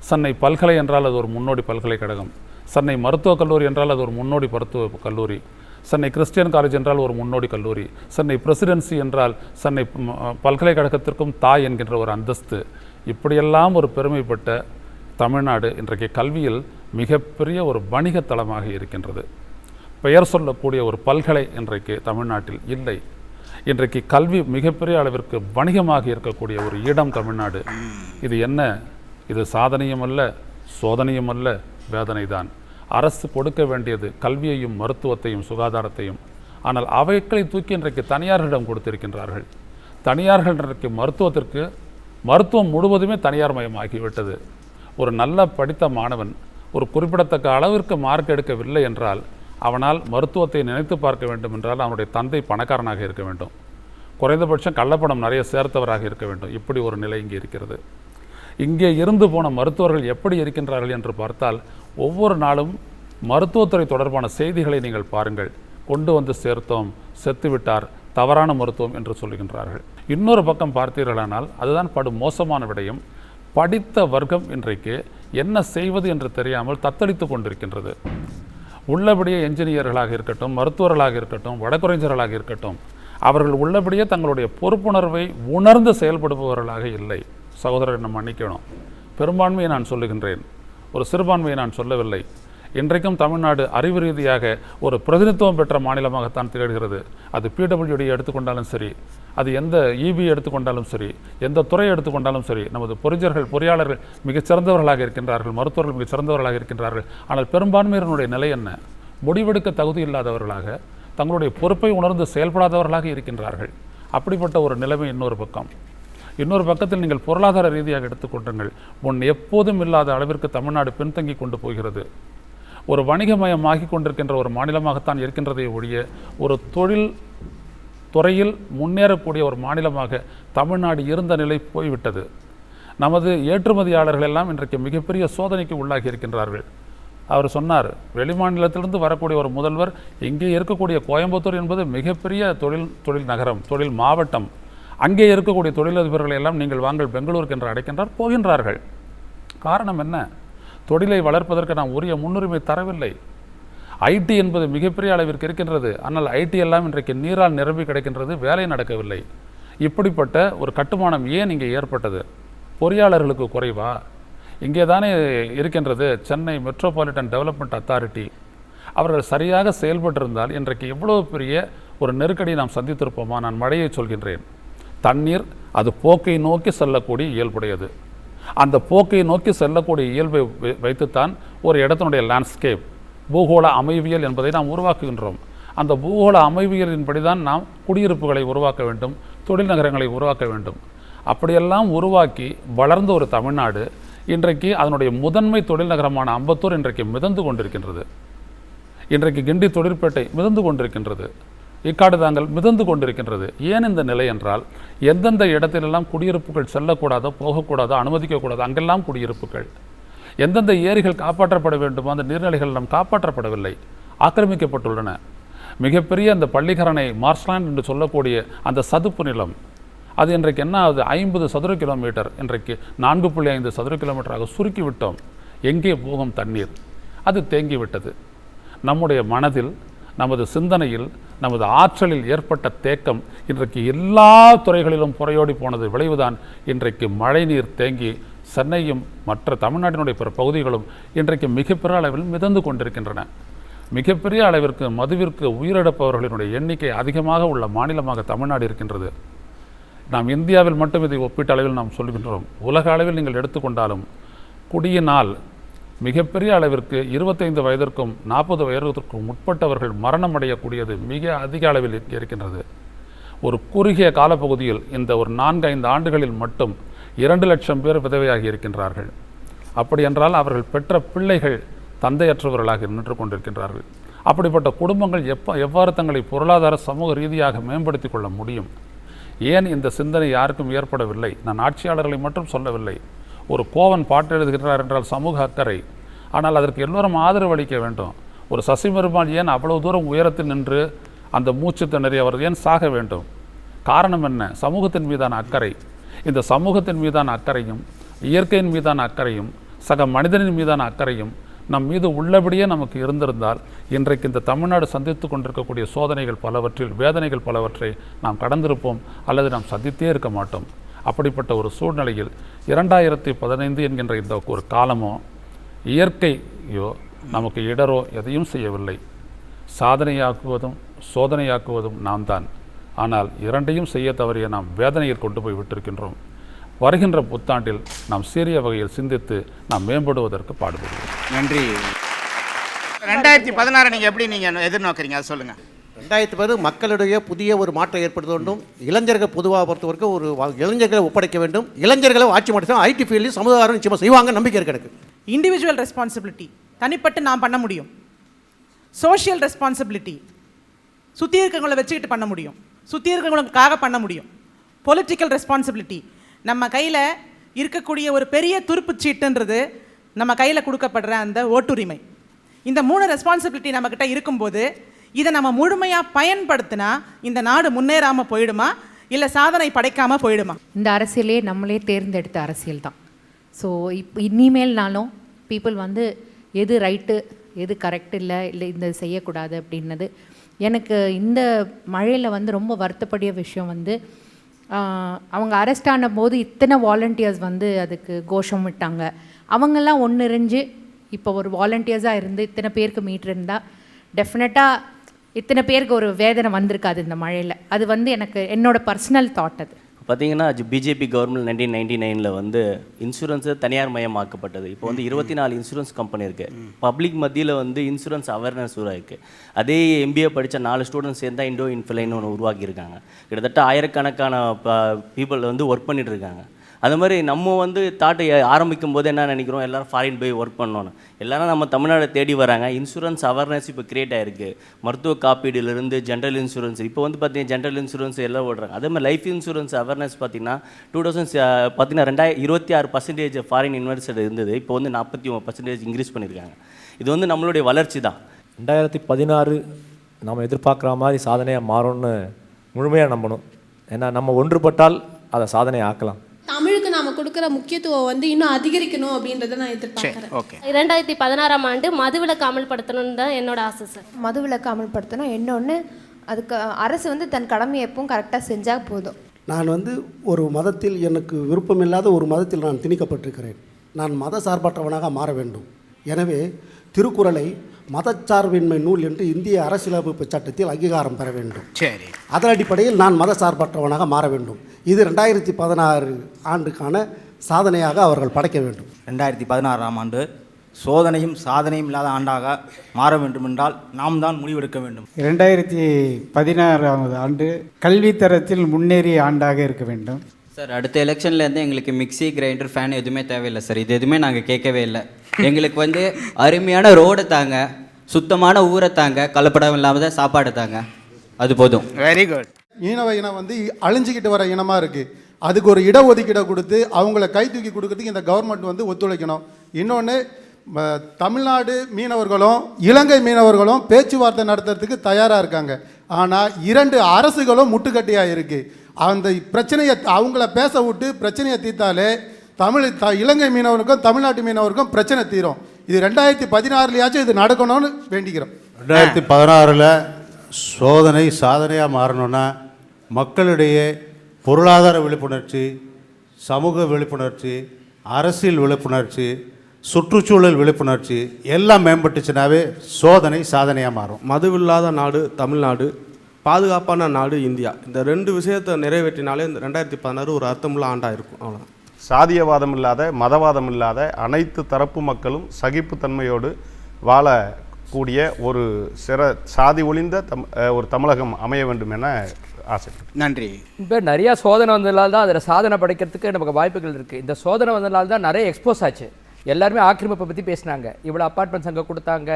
சென்னை பல்கலை என்றால் அது ஒரு முன்னோடி பல்கலைக்கழகம். சென்னை மருத்துவக் கல்லூரி என்றால் அது ஒரு முன்னோடி மருத்துவ கல்லூரி. சென்னை கிறிஸ்டியன் காலேஜ் என்றால் ஒரு முன்னோடி கல்லூரி. சென்னை பிரசிடென்சி என்றால் சென்னை பல்கலைக்கழகத்திற்கும் தாய் என்கின்ற ஒரு அந்தஸ்து. இப்படியெல்லாம் ஒரு பெருமைப்பட்ட தமிழ்நாடு இன்றைக்கு கல்வியில் மிகப்பெரிய ஒரு வணிக தளமாக இருக்கின்றது. பெயர் சொல்லக்கூடிய ஒரு பல்கலை இன்றைக்கு தமிழ்நாட்டில் இல்லை. இன்றைக்கு கல்வி மிகப்பெரிய அளவிற்கு வணிகமாக இருக்கக்கூடிய ஒரு இடம் தமிழ்நாடு. இது என்ன? இது சாதனையும் அல்ல, சோதனையும் அல்ல, வேதனை தான். அரசு கொடுக்க வேண்டியது கல்வியையும் மருத்துவத்தையும் சுகாதாரத்தையும். ஆனால் அவைகளை தூக்கி இன்றைக்கு தனியார்களிடம் கொடுத்திருக்கின்றார்கள். தனியார்கள் இன்றைக்கு மருத்துவம் முழுவதுமே தனியார் மயமாகிவிட்டது. ஒரு நல்ல படித்த மாணவன் ஒரு குறிப்பிடத்தக்க அளவிற்கு மார்க் எடுக்கவில்லை என்றால் அவனால் மருத்துவத்தை நினைத்து பார்க்க வேண்டும் என்றால் அவனுடைய தந்தை பணக்காரனாக இருக்க வேண்டும், குறைந்தபட்சம் கள்ளப்பணம் நிறைய சேர்த்தவராக இருக்க வேண்டும். இப்படி ஒரு நிலை இங்கே இருக்கிறது. இங்கே இருந்து போன மருத்துவர்கள் எப்படி இருக்கின்றார்கள் என்று பார்த்தால், ஒவ்வொரு நாளும் மருத்துவத்துறை தொடர்பான செய்திகளை நீங்கள் பாருங்கள். கொண்டு வந்து சேர்த்தோம், செத்துவிட்டார், தவறான மருத்துவம் என்று சொல்லுகின்றார்கள். இன்னொரு பக்கம் பார்த்தீர்களானால் அதுதான் படு மோசமான விடயம். படித்த வர்க்கம் இன்றைக்கு என்ன செய்வது என்று தெரியாமல் தத்தளித்து கொண்டிருக்கின்றது. உள்ளபடியே என்ஜினியர்களாக இருக்கட்டும், மருத்துவர்களாக இருக்கட்டும், வழக்கறிஞர்களாக இருக்கட்டும், அவர்கள் உள்ளபடியே தங்களுடைய பொறுப்புணர்வை உணர்ந்து செயல்படுபவர்களாக இல்லை. சகோதரரை நம்ம மன்னிக்கணும். பெரும்பான்மையை நான் சொல்லுகின்றேன், ஒரு சிறுபான்மையை நான் சொல்லவில்லை. இன்றைக்கும் தமிழ்நாடு அறிவு ரீதியாக ஒரு பிரதிநிதித்துவம் பெற்ற மாநிலமாகத்தான் திகழ்கிறது. அது பிடபிள்யூடி எடுத்துக்கொண்டாலும் சரி, அது எந்த இபி எடுத்துக்கொண்டாலும் சரி, எந்த துறையை எடுத்துக்கொண்டாலும் சரி, நமது பொறியாளர்கள் மிகச்சிறந்தவர்களாக இருக்கின்றார்கள், மருத்துவர்கள் மிகச்சிறந்தவர்களாக இருக்கின்றார்கள். ஆனால் பெரும்பான்மையினருடைய நிலை என்ன? முடிவெடுக்க தகுதி இல்லாதவர்களாக, தங்களுடைய பொறுப்பை உணர்ந்து செயல்படாதவர்களாக இருக்கின்றார்கள். அப்படிப்பட்ட ஒரு நிலைமை இன்னொரு பக்கம். இன்னொரு பக்கத்தில் நீங்கள் பொருளாதார ரீதியாக எடுத்துக்கொண்டுங்கள். எப்போதும் இல்லாத அளவிற்கு தமிழ்நாடு பின்தங்கி கொண்டு போகிறது. ஒரு வணிகமயமாகி கொண்டிருக்கின்ற ஒரு மாநிலமாகத்தான் இருக்கின்றதை ஒழிய ஒரு தொழில் துறையில் முன்னேறக்கூடிய ஒரு மாநிலமாக தமிழ்நாடு இருந்த நிலை போய்விட்டது. நமது ஏற்றுமதியாளர்கள் எல்லாம் இன்றைக்கு மிகப்பெரிய சோதனைக்கு உள்ளாகி இருக்கின்றார்கள். அவர் சொன்னார், வெளிமாநிலத்திலிருந்து வரக்கூடிய ஒரு முதல்வர் இங்கே இருக்கக்கூடிய கோயம்புத்தூர் என்பது மிகப்பெரிய தொழில் நகரம், தொழில் மாவட்டம். அங்கே இருக்கக்கூடிய தொழிலதிபர்களை எல்லாம் நீங்கள் வாங்கள் பெங்களூருக்கு என்று அடைக்கின்றார், போகின்றார்கள். காரணம் என்ன? தொழிலை வளர்ப்பதற்கு நாம் உரிய முன்னுரிமை தரவில்லை. ஐடி என்பது மிகப்பெரிய அளவிற்கு இருக்கின்றது. ஆனால் ஐடி எல்லாம் இன்றைக்கு நீரால் நிரம்பி கிடைக்கின்றது, வேலை நடக்கவில்லை. இப்படிப்பட்ட ஒரு கட்டுமானம் ஏன் இங்கே ஏற்பட்டது? பொறியாளர்களுக்கு குறைவா? இங்கே தானே இருக்கின்றது சென்னை மெட்ரோபாலிட்டன் டெவலப்மெண்ட் அத்தாரிட்டி. அவர்கள் சரியாக செயல்பட்டிருந்தால் இன்றைக்கு எவ்வளவு பெரிய ஒரு நெருக்கடியை நாம் சந்தித்திருப்போமா? நான் மழையை சொல்கின்றேன். தண்ணீர் அது போக்கை நோக்கி செல்லக்கூடிய இயல்புடையது. அந்த போக்கை நோக்கி செல்லக்கூடிய இயல்பை வைத்துத்தான் ஒரு இடத்தினுடைய லேண்ட்ஸ்கேப், பூகோள அமைவியல் என்பதை நாம் உருவாக்குகின்றோம். அந்த பூகோள அமைவியலின்படி தான் நாம் குடியிருப்புகளை உருவாக்க வேண்டும், தொழில் நகரங்களை உருவாக்க வேண்டும். அப்படியெல்லாம் உருவாக்கி வளர்ந்த ஒரு தமிழ்நாடு இன்றைக்கு அதனுடைய முதன்மை தொழில் நகரமான அம்பத்தூர் இன்றைக்கு மிதந்து கொண்டிருக்கின்றது. இன்றைக்கு கிண்டி தொழிற்பேட்டை மிதந்து கொண்டிருக்கின்றது, இக்காடு தாங்கல் மிதந்து கொண்டிருக்கின்றது. ஏன் இந்த நிலை என்றால், எந்தெந்த இடத்திலெல்லாம் குடியிருப்புகள் செல்லக்கூடாதோ, போகக்கூடாதோ, அனுமதிக்கக்கூடாதோ அங்கெல்லாம் குடியிருப்புகள். எந்தெந்த ஏரிகள் காப்பாற்றப்பட வேண்டுமோ அந்த நீர்நிலைகள் நாம் காப்பாற்றப்படவில்லை, ஆக்கிரமிக்கப்பட்டுள்ளன. மிகப்பெரிய அந்த பள்ளிக்கரணை மார்ஸ்லாண்ட் என்று சொல்லக்கூடிய அந்த சதுப்பு நிலம், அது இன்றைக்கு என்ன ஆகுது? 50 சதுர கிலோமீட்டர் இன்றைக்கு 4.5 சதுர கிலோமீட்டராக சுருக்கி விட்டோம். எங்கே போகும் தண்ணீர்? அது தேங்கிவிட்டது. நம்முடைய மனதில், நமது சிந்தனையில், நமது ஆற்றலில் ஏற்பட்ட தேக்கம் இன்றைக்கு எல்லா துறைகளிலும் புறையோடி போனது விளைவுதான் இன்றைக்கு மழைநீர் தேங்கி சென்னையும் மற்ற தமிழ்நாட்டினுடைய பிற பகுதிகளும் இன்றைக்கு மிகப்பெரிய அளவில் மிதந்து கொண்டிருக்கின்றன. மிகப்பெரிய அளவிற்கு மதுவிற்கு உயிரிழப்பவர்களினுடைய எண்ணிக்கை அதிகமாக உள்ள மாநிலமாக தமிழ்நாடு இருக்கின்றது. நாம் இந்தியாவில் மட்டும் இதை ஒப்பீட்டு அளவில் நாம் சொல்கின்றோம். உலக அளவில் நீங்கள் எடுத்துக்கொண்டாலும் குடியினால் மிகப்பெரிய அளவிற்கு 25 வயதிற்கும் 40 வயதிற்கும் உட்பட்டவர்கள் மரணம் அடையக்கூடியது மிக அதிக அளவில் இருக்கின்றது. ஒரு குறுகிய காலப்பகுதியில் இந்த ஒரு 4-5 ஆண்டுகளில் மட்டும் 2 லட்சம் பேர் விதவையாகி இருக்கின்றார்கள். அப்படி என்றால் அவர்கள் பெற்ற பிள்ளைகள் தந்தையற்றவர்களாக நின்று கொண்டிருக்கின்றார்கள். அப்படிப்பட்ட குடும்பங்கள் எவ்வாறு தங்களை பொருளாதார சமூக ரீதியாக மேம்படுத்தி கொள்ள முடியும்? ஏன் இந்த சிந்தனை யாருக்கும் ஏற்படவில்லை? நான் ஆட்சியாளர்களை மட்டும் சொல்லவில்லை. ஒரு கோவன் பாட்டு எழுதுகிறார் என்றால் சமூக அக்கறை, ஆனால் அதற்கு எல்லோரும் ஆதரவு அளிக்க வேண்டும். ஒரு சசிபெருமாள் ஏன் அவ்வளவு தூரம் உயரத்தில் நின்று அந்த மூச்சு திணறி அவர் ஏன் சாக வேண்டும்? காரணம் என்ன? சமூகத்தின் மீதான அக்கறை. இந்த சமூகத்தின் மீதான அக்கறையும், இயற்கையின் மீதான அக்கறையும், சக மனிதனின் மீதான அக்கறையும் நம் மீது உள்ளபடியே நமக்கு இருந்திருந்தால் இன்றைக்கு இந்த தமிழ்நாடு சந்தித்து கொண்டிருக்கக்கூடிய சோதனைகள் பலவற்றில், வேதனைகள் பலவற்றை நாம் கடந்திருப்போம், அல்லது நாம் சந்தித்தே இருக்க மாட்டோம். அப்படிப்பட்ட ஒரு சூழ்நிலையில் 2015 என்கின்ற இந்த ஒரு காலமோ இயற்கையோ நமக்கு இடரோ எதையும் செய்யவில்லை. சாதனையாக்குவதும் சோதனையாக்குவதும் நாம் தான். ஆனால் இரண்டையும் செய்ய தவறிய நாம் வேதனையில் கொண்டு போய் விட்டிருக்கின்றோம். வருகின்ற புத்தாண்டில் நாம் சீரிய வகையில் சிந்தித்து நாம் மேம்படுவதற்கு பாடுபடுவோம். நன்றி. 2016 நீங்கள் எப்படி எதிர்நோக்கிறீங்க அதை சொல்லுங்கள். 2010 மக்களுடைய புதிய ஒரு மாற்றம் ஏற்படுத்த வேண்டும். இளைஞர்கள் பொதுவாக பொறுத்தவரைக்கும் ஒரு இளைஞர்களை ஒப்படைக்க வேண்டும். இளைஞர்களை ஆட்சி மாற்றம் ஐடி ஃபீல்டில் சமுதாயம் நிச்சயமாக செய்வாங்க, நம்பிக்கை இருக்கு எனக்கு. இண்டிவிஜுவல் ரெஸ்பான்சிபிலிட்டி, தனிப்பட்டு நான் பண்ண முடியும். சோஷியல் ரெஸ்பான்சிபிலிட்டி, சுற்றி இருக்கவங்களை வச்சுக்கிட்டு பண்ண முடியும், சுற்றி இருக்கவங்களுக்காக பண்ண முடியும். பொலிட்டிக்கல் ரெஸ்பான்சிபிலிட்டி, நம்ம கையில் இருக்கக்கூடிய ஒரு பெரிய துருப்புச்சீட்டுன்றது நம்ம கையில் கொடுக்கப்படுற அந்த ஓட்டுரிமை. இந்த 3 ரெஸ்பான்சிபிலிட்டி நம்மக்கிட்ட இருக்கும்போது இதை நம்ம முழுமையாக பயன்படுத்தினா இந்த நாடு முன்னேறாமல் போயிடுமா, இல்லை சாதனை படைக்காமல் போயிடுமா? இந்த அரசியலே நம்மளே தேர்ந்தெடுத்த அரசியல் தான். ஸோ இனிமேல்னாலும் பீப்புள் வந்து எது ரைட்டு எது கரெக்ட் இல்லை இந்த செய்யக்கூடாது அப்படின்னது. எனக்கு இந்த மழையில் வந்து ரொம்ப வருத்தப்படிய விஷயம் வந்து அவங்க அரெஸ்ட் ஆன போது இத்தனை வாலண்டியர்ஸ் வந்து அதுக்கு கோஷம் விட்டாங்க. அவங்கெல்லாம் ஒன்றிணைஞ்சு இப்போ ஒரு வாலண்டியர்ஸாக இருந்து இத்தனை பேருக்கு மீட்டிருந்தால் டெஃபினட்டாக இத்தனை பேருக்கு ஒரு வேதனை வந்திருக்காது இந்த மழையில். அது வந்து எனக்கு என்னோட பர்சனல் தாட். அது பார்த்தீங்கன்னா பிஜேபி கவர்மெண்ட் 1999 வந்து இன்சூரன்ஸு தனியார் மயமாக்கப்பட்டது. இப்போ வந்து 24 இன்சூரன்ஸ் கம்பெனி இருக்குது. பப்ளிக் மத்தியில் வந்து இன்சூரன்ஸ் அவேர்னஸ் உருவாயிருக்கு. அதே MBA படித்த 4 ஸ்டூடெண்ட்ஸ் சேர்ந்தால் இண்டோ இன்ஃப்ளைன்னு ஒன்று உருவாக்கியிருக்காங்க. கிட்டத்தட்ட ஆயிரக்கணக்கான பீப்புள் வந்து ஒர்க் பண்ணிட்டு இருக்காங்க. அது மாதிரி நம்ம வந்து தாட்டை ஆரம்பிக்கும் போது என்ன நினைக்கிறோம், எல்லோரும் ஃபாரின் போய் ஒர்க் பண்ணணும், எல்லாரும் நம்ம தமிழ்நாடு தேடி வராங்க. இன்சூரன்ஸ் அவேர்னஸ் இப்போ கிரியேட் ஆகிருக்கு. மருத்துவ காப்பீடுலேருந்து ஜென்ரல் இன்சூரன்ஸ், இப்போ வந்து பார்த்தீங்கன்னா ஜென்ரல் இன்சூரன்ஸ் எல்லாம் ஓடுறாங்க. அதே மாதிரி லைஃப் இன்சூரன்ஸ் அவேர்னஸ் பார்த்தீங்கன்னா 26% ஃபாரின் இன்வெஸ்டர் இருந்தது, இப்போ வந்து 41% இன்க்ரீஸ் பண்ணியிருக்காங்க. இது வந்து நம்மளுடைய வளர்ச்சி தான். 2016 நம்ம எதிர்பார்க்குற மாதிரி சாதனையாக மாறும்னு முழுமையாக நம்பணும். ஏன்னா நம்ம ஒன்றுபட்டால் அதை சாதனையை ஆக்கலாம். தமிழுக்கு நாம கொடுக்குற முக்கியத்துவம் வந்து இன்னும் அதிகரிக்கணும் அப்படின்றத நான் எதிர்பார்க்குறேன். 2016ஆம் ஆண்டு மதுவிலக்கு அமல்படுத்தணும்னு தான் என்னோட ஆசை சார். மதுவிலக்கு அமல்படுத்தணும். இன்னொன்று, அதுக்கு அரசு வந்து தன் கடமையை எப்பவும் கரெக்டாக செஞ்சால் போதும். நான் வந்து ஒரு மதத்தில் எனக்கு விருப்பமில்லாத ஒரு மதத்தில் நான் திணிக்கப்பட்டிருக்கிறேன். நான் மத சார்பற்றவனாக மாற வேண்டும். எனவே திருக்குறளை மதச்சார்பின்மை நூல் என்று இந்திய அரசியலமைப்பு சட்டத்தில் அங்கீகாரம் பெற வேண்டும். சரி, அதன் அடிப்படையில் நான் மத சார்பற்றவனாக மாற வேண்டும். இது 2016 ஆண்டுக்கான சாதனையாக அவர்கள் படைக்க வேண்டும். 2016ஆம் ஆண்டு சோதனையும் சாதனையும் இல்லாத ஆண்டாக மாற வேண்டுமென்றால் நாம் தான் முடிவெடுக்க வேண்டும். 2016ஆம் ஆண்டு கல்வித்தரத்தில் முன்னேறிய ஆண்டாக இருக்க வேண்டும். சார், அடுத்த எலெக்ஷன்லேருந்து எங்களுக்கு மிக்சி, கிரைண்டர், ஃபேன் எதுவுமே தேவையில்லை சார். இது எதுவுமே நாங்கள் கேட்கவே இல்லை. எங்களுக்கு வந்து அருமையான ரோடு தாங்க, சுத்தமான ஊரை தாங்க, கலப்படம் இல்லாமல் சாப்பாடு தாங்க, அது போதும். Very good. மீனவ இனம் வந்து அழிஞ்சிக்கிட்டு வர இனமாக இருக்குது. அதுக்கு ஒரு இடஒதுக்கீடை கொடுத்து அவங்கள கை தூக்கி கொடுக்கறதுக்கு இந்த கவர்மெண்ட் வந்து ஒத்துழைக்கணும். இன்னொன்று, தமிழ்நாடு மீனவர்களும் இலங்கை மீனவர்களும் பேச்சுவார்த்தை நடத்துறதுக்கு தயாராக இருக்காங்க. ஆனால் 2 அரசுகளும் முட்டுக்கட்டியாக இருக்குது. அந்த பிரச்சனையை அவங்கள பேச விட்டு பிரச்சனையை தீர்த்தாலே இலங்கை மீனவருக்கும் தமிழ்நாட்டு மீனவருக்கும் பிரச்சனை தீரும். இது 2016லயாச்சும் இது நடக்கணும்னு வேண்டிக்கிறோம். 2016 சோதனை சாதனையாக மாறணும்னா மக்களிடையே பொருளாதார விழிப்புணர்ச்சி, சமூக விழிப்புணர்ச்சி, அரசியல் விழிப்புணர்ச்சி, சுற்றுச்சூழல் விழிப்புணர்ச்சி எல்லாம் மேம்பட்டுச்சுனாவே சோதனை சாதனையாக மாறும். மதுவில்லாத நாடு தமிழ்நாடு, பாதுகாப்பான நாடு இந்தியா. இந்த 2 விஷயத்தை நிறைவேற்றினாலே இந்த 2016 ஒரு அர்த்தமுள்ள ஆண்டாக இருக்கும். அவ்வளோதான். சாதியவாதம் இல்லாத, மதவாதம் இல்லாத அனைத்து தரப்பு மக்களும் சகிப்புத்தன்மையோடு வாழக்கூடிய ஒரு சாதி ஒளிந்த ஒரு தமிழகம் அமைய வேண்டும் என ஆசை. நன்றி. இப்போ நிறையா சோதனை வந்ததுனால தான் அதில் சாதனை படைக்கிறதுக்கு நமக்கு வாய்ப்புகள் இருக்குது. இந்த சோதனை வந்ததுனால தான் நிறைய எக்ஸ்போஸ் ஆச்சு. எல்லாருமே ஆக்கிரமிப்பை பற்றி பேசினாங்க. இவ்வளோ அப்பார்ட்மெண்ட்ஸ் அங்கே கொடுத்தாங்க.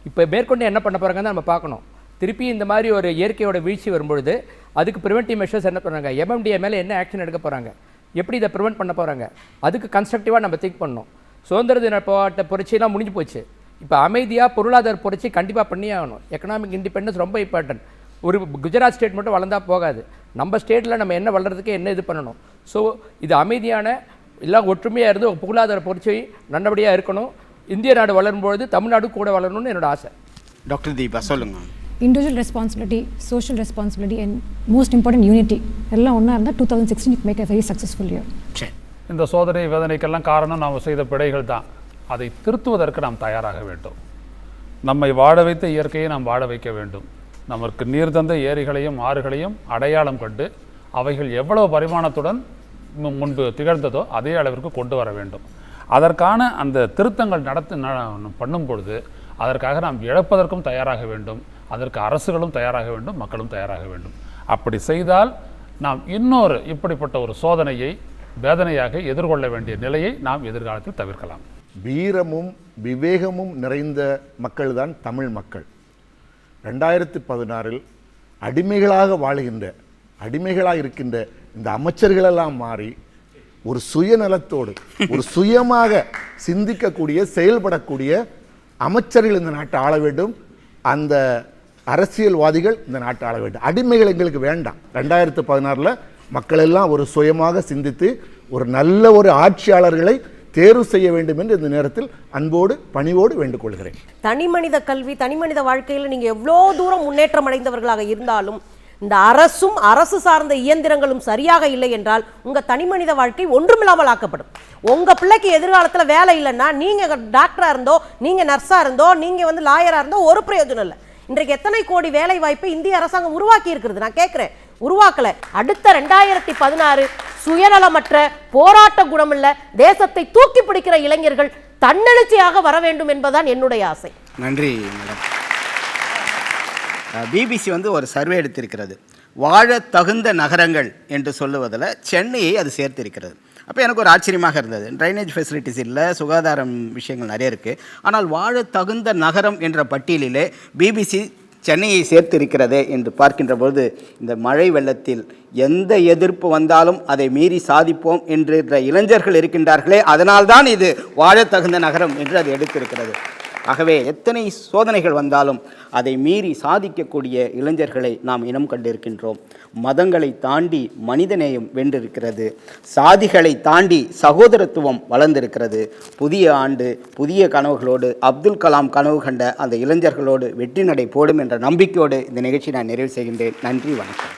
இப்போ மேற்கொண்டு என்ன பண்ண போகிறாங்கன்னு நம்ம பார்க்கணும். திருப்பி இந்த மாதிரி ஒரு இயற்கையோட வீழ்ச்சி வரும்பொழுது அதுக்கு ப்ரிவென்டிவ் மெஷர்ஸ் என்ன பண்ணுறாங்க, எம்எம்டிஏ மேலே என்ன ஆக்ஷன் எடுக்க போகிறாங்க, எப்படி இதை ப்ரிவென்ட் பண்ண போகிறாங்க, அதுக்கு கன்ஸ்ட்ரக்டிவாக நம்ம திங்க் பண்ணணும். சுதந்திர தின போராட்ட புரட்சியெல்லாம் முடிஞ்சு போச்சு. இப்போ அமைதியாக பொருளாதார புரட்சி கண்டிப்பாக பண்ணியே ஆகணும். எக்கனாமிக் இண்டிபெண்டன்ஸ் ரொம்ப இம்பார்ட்டன்ட். ஒரு குஜராத் ஸ்டேட் மட்டும் வளர்ந்தால் போகாது. நம்ம ஸ்டேட்டில் நம்ம என்ன வளர்கிறதுக்கு என்ன இது பண்ணணும். ஸோ இது அமைதியான எல்லாம் ஒற்றுமையாக இருந்து பொருளாதார புரட்சி நல்லபடியாக இருக்கணும். இந்திய நாடு வளரும்பொழுது தமிழ்நாடு கூட வளரணும்னு என்னோட ஆசை. டாக்டர் தீபா சொல்லுங்கள். Individual responsibility, social responsibility and most important unity எல்லாம் ஒன்றா இருந்தால் 2016 make a very successful year. இந்த சோதனை வேதனைக்கெல்லாம் காரணம் நாம் செய்த பிழைகள் தான். அதை திருத்துவதற்கு நாம் தயாராக வேண்டும். நம்மை வாழ வைத்த இயற்கையை நாம் வாழ வைக்க வேண்டும். நமக்கு நீர் தந்த ஏரிகளையும் ஆறுகளையும் அடையாளம் கண்டு அவைகள் எவ்வளவு பரிமாணத்துடன் முன்பு திகழ்ந்ததோ அதே அளவிற்கு கொண்டு வர வேண்டும். அதற்கான அந்த திருத்தங்கள் பண்ணும் பொழுது அதற்காக நாம் இழப்பதற்கும் தயாராக வேண்டும். அதற்கு அரசுகளும் தயாராக வேண்டும், மக்களும் தயாராக வேண்டும். அப்படி செய்தால் நாம் இன்னொரு இப்படிப்பட்ட ஒரு சோதனையை வேதனையாக எதிர்கொள்ள வேண்டிய நிலையை நாம் எதிர்காலத்தில் தவிர்க்கலாம். வீரமும் விவேகமும் நிறைந்த மக்கள் தான் தமிழ் மக்கள். 2016 அடிமைகளாக வாழுகின்ற, அடிமைகளாக இருக்கின்ற இந்த அமைச்சர்களெல்லாம் மாறி ஒரு சுயநலத்தோடு ஒரு சுயமாக சிந்திக்கக்கூடிய, செயல்படக்கூடிய அமைச்சர்கள் இந்த நாட்டை ஆள வேண்டும். அந்த அரசியல்வாதிகள் இந்த நாட்டை ஆள வேண்டும். அடிமைகள் எங்களுக்கு வேண்டாம். 2016 மக்கள் எல்லாம் ஒரு சுயமாக சிந்தித்து ஒரு நல்ல ஒரு ஆட்சியாளர்களை தேர்வு செய்ய வேண்டும் என்று இந்த நேரத்தில் அன்போடு பணிவோடு வேண்டுகொள்கிறேன். தனிமனித கல்வி, தனிமனித வாழ்க்கையில் நீங்கள் எவ்வளோ தூரம் முன்னேற்றம் அடைந்தவர்களாக இருந்தாலும் இந்த அரசும் அரசு சார்ந்த இயந்திரங்களும் சரியாக இல்லை என்றால் உங்கள் தனிமனித வாழ்க்கை ஒன்றுமில்லாமல் ஆக்கப்படும். உங்கள் பிள்ளைக்கு எதிர்காலத்தில் வேலை இல்லைன்னா நீங்கள் டாக்டராக இருந்தோ, நீங்கள் நர்ஸாக இருந்தோ, நீங்கள் லாயராக இருந்தோ ஒரு பிரயோஜனம் இல்லை. இன்றைக்கு எத்தனை கோடி வேலை வாய்ப்பை இந்திய அரசாங்கம் உருவாக்கி இருக்கிறது? நான் கேட்குறேன், உருவாக்கல. அடுத்த 2016 சுயநலமற்ற போராட்ட குணமுள்ள தேசத்தை தூக்கி பிடிக்கிற இளைஞர்கள் தன்னெழுச்சியாக வர வேண்டும் என்பதுதான் என்னுடைய ஆசை. நன்றி மேடம். பிபிசி ஒரு சர்வே எடுத்திருக்கிறது. வாழ தகுந்த நகரங்கள் என்று சொல்லுவதில் சென்னையை அது சேர்த்திருக்கிறது. அப்போ எனக்கு ஒரு ஆச்சரியமாக இருந்தது. ட்ரைனேஜ் ஃபெசிலிட்டிஸ் இல்லை, சுகாதாரம் விஷயங்கள் நிறைய இருக்குது. ஆனால் வாழ தகுந்த நகரம் என்ற பட்டியலிலே பிபிசி சென்னையை சேர்த்திருக்கிறதே என்று பார்க்கின்ற பொழுது இந்த மழை வெள்ளத்தில் எந்த எதிர்ப்பு வந்தாலும் அதை மீறி சாதிப்போம் என்ற இளைஞர்கள் இருக்கின்றார்களே, அதனால்தான் இது வாழ தகுந்த நகரம் என்று அது எடுத்திருக்கிறது. ஆகவே எத்தனை சோதனைகள் வந்தாலும் அதை மீறி சாதிக்கக்கூடிய இளைஞர்களை நாம் இனம் கண்டிருக்கின்றோம். மதங்களை தாண்டி மனிதநேயம் வென்றிருக்கிறது. சாதிகளை தாண்டி சகோதரத்துவம் வளர்ந்திருக்கிறது. புதிய ஆண்டு புதிய கனவுகளோடு அப்துல் கலாம் கனவு கண்ட அந்த இளைஞர்களோடு வெற்றி நடை போடும் என்ற நம்பிக்கையோடு இந்த நிகழ்ச்சி நான் நிறைவு செய்கின்றேன். நன்றி, வணக்கம்.